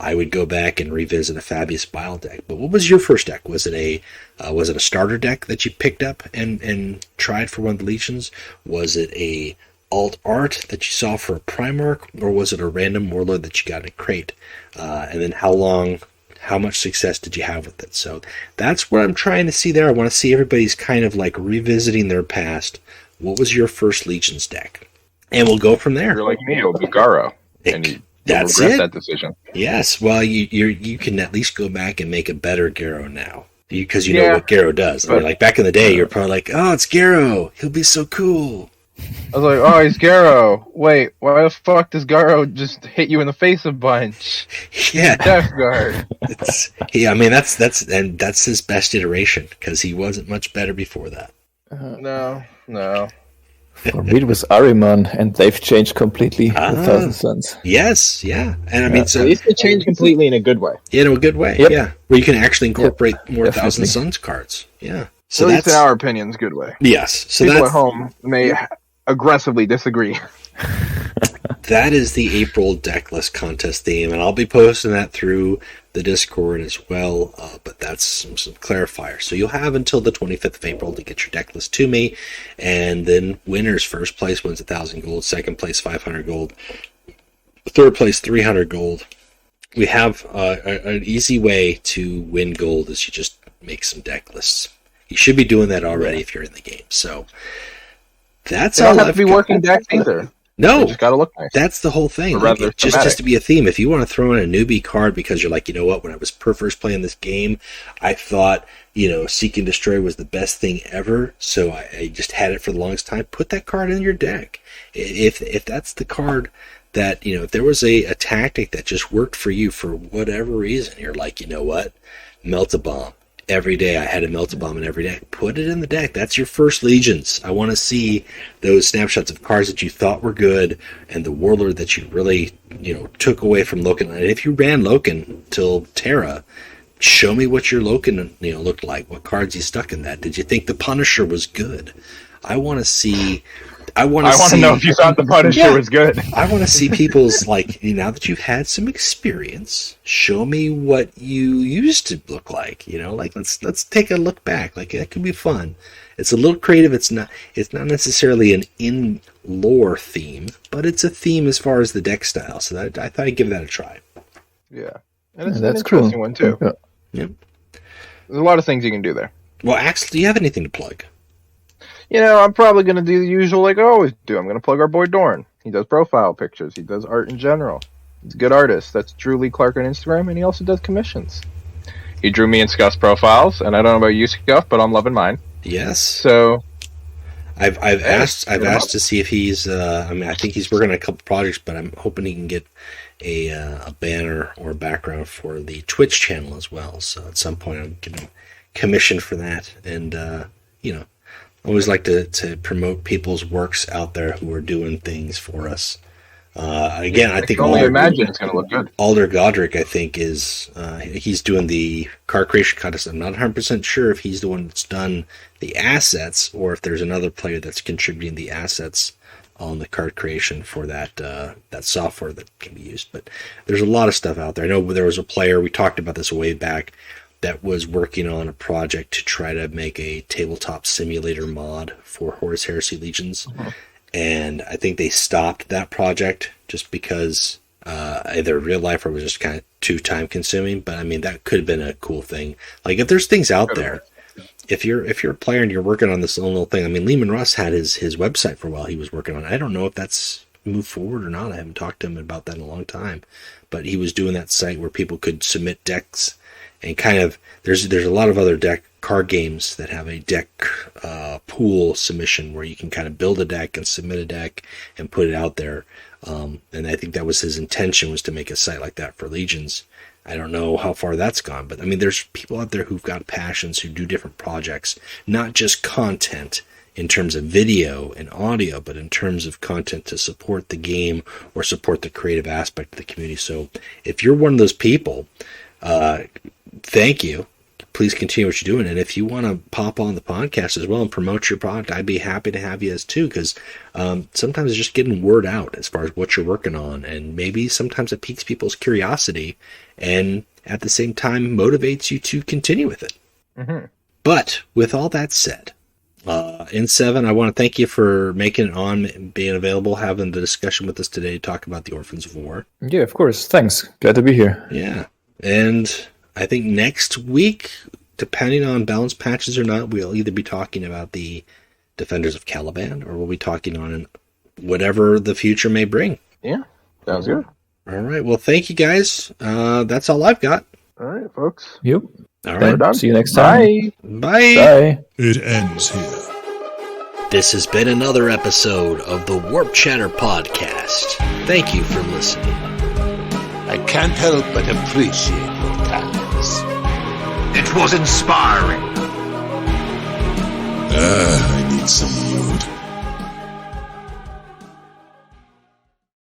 I would go back and revisit a Fabius Bile deck. But what was your first deck? Was it a starter deck that you picked up and tried for one of the Legions? Was it a alt art that you saw for a Primarch, or was it a random warlord that you got in a crate? And then how much success did you have with it? So that's what I'm trying to see there. I want to see everybody's kind of like revisiting their past. What was your first Legions deck? And we'll go from there. You're like me, it'll be Garo. And you'll regret that decision. Yes. Well, you can at least go back and make a better Garo now, because you know what Garo does. I mean, like back in the day, you're probably like, oh, it's Garo. He'll be so cool. I was like, oh, he's Garo. Wait, why the fuck does Garo just hit you in the face a bunch? Yeah. Death Guard. I mean, that's his best iteration, because he wasn't much better before that. No. For me, it was Ahriman, and they've changed completely with Thousand Suns. Yes, yeah. And I mean, so at least they changed completely in a good way. In a good way, Yep. yeah. Where you can actually incorporate more definitely. Thousand Suns cards. Yeah. So at least that's in our opinions, good way. yes. So People that's at home may aggressively disagree. that is the April deck list contest theme, and I'll be posting that through the Discord as well. But that's some clarifiers. So you'll have until the 25th of April to get your deck list to me, and then winners: first place wins 1,000 gold, second place 500 gold, third place 300 gold. We have an easy way to win gold is you just make some deck lists. You should be doing that already if you're in the game. So that's all. They don't have to be working decks either. No, they just gotta look nice. That's the whole thing. Or Like, rather it just has to be a theme. If you want to throw in a newbie card because you're like, you know what, when I was first playing this game, I thought, Seek and Destroy was the best thing ever, so I just had it for the longest time. Put that card in your deck. If that's the card that, if there was a tactic that just worked for you for whatever reason, you're like, you know what, Melt-A-Bomb. Every day I had a Melt-A-Bomb in every deck. Put it in the deck. That's your first Legions. I want to see those snapshots of cards that you thought were good and the warlord that you really, took away from Loken. And if you ran Loken till Terra, show me what your Loken, looked like. What cards you stuck in that. Did you think the Punisher was good? I want to see. I want to know if you thought the Punisher was good. I want to see people's, now that you've had some experience, show me what you used to look like. Let's take a look back. That could be fun. It's a little creative. It's not necessarily an in-lore theme, but it's a theme as far as the deck style. So I thought I'd give that a try. Yeah, and it's that's an interesting cool. one too. Yeah. Yep. There's a lot of things you can do there. Well, Axel, do you have anything to plug? I'm probably going to do the usual like I always do. I'm going to plug our boy Dorn. He does profile pictures. He does art in general. He's a good artist. That's Drew Lee Clark on Instagram, and he also does commissions. He drew me and Scuff's profiles, and I don't know about you, Scuff, but I'm loving mine. Yes. So I've asked to see if he's. I think he's working on a couple projects, but I'm hoping he can get a banner or background for the Twitch channel as well. So at some point, I'm getting commissioned for that, and I always like to promote people's works out there who are doing things for us. Again, I think only imagine it's going to look good. Alder Godric, I think, is he's doing the card creation contest. I'm not 100% sure if he's the one that's done the assets or if there's another player that's contributing the assets on the card creation for that software that can be used. But there's a lot of stuff out there. I know there was a player, we talked about this way back, that was working on a project to try to make a tabletop simulator mod for Horus Heresy Legions. Mm-hmm. And I think they stopped that project just because either real life or it was just kind of too time consuming. But I mean, that could have been a cool thing. Like if there's things out there, if you're a player and you're working on this little thing, I mean, Lehman Russ had his website for a while he was working on. I don't know if that's moved forward or not. I haven't talked to him about that in a long time. But he was doing that site where people could submit decks and kind of there's a lot of other deck card games that have a deck pool submission where you can kind of build a deck and submit a deck and put it out there. And I think that was his intention, was to make a site like that for Legions. I don't know how far that's gone, but I mean, there's people out there who've got passions who do different projects, not just content in terms of video and audio, but in terms of content to support the game or support the creative aspect of the community. So if you're one of those people, thank you. Please continue what you're doing. And if you want to pop on the podcast as well and promote your product, I'd be happy to have you as too, because sometimes it's just getting word out as far as what you're working on. And maybe sometimes it piques people's curiosity and at the same time motivates you to continue with it. Mm-hmm. But with all that said, N7, I want to thank you for making it on, being available, having the discussion with us today to talk about the Orphans of War. Yeah, of course. Thanks. Glad to be here. Yeah. And I think next week, depending on balance patches or not, we'll either be talking about the Defenders of Caliban or we'll be talking on whatever the future may bring. Yeah, sounds good. All right. Well, thank you guys. That's all I've got. All right, folks. Yep. All right. Done. See you next time. Bye. Bye. It ends here. This has been another episode of the Warp Chatter Podcast. Thank you for listening. I can't help but appreciate your talents. It was inspiring. I need some wood.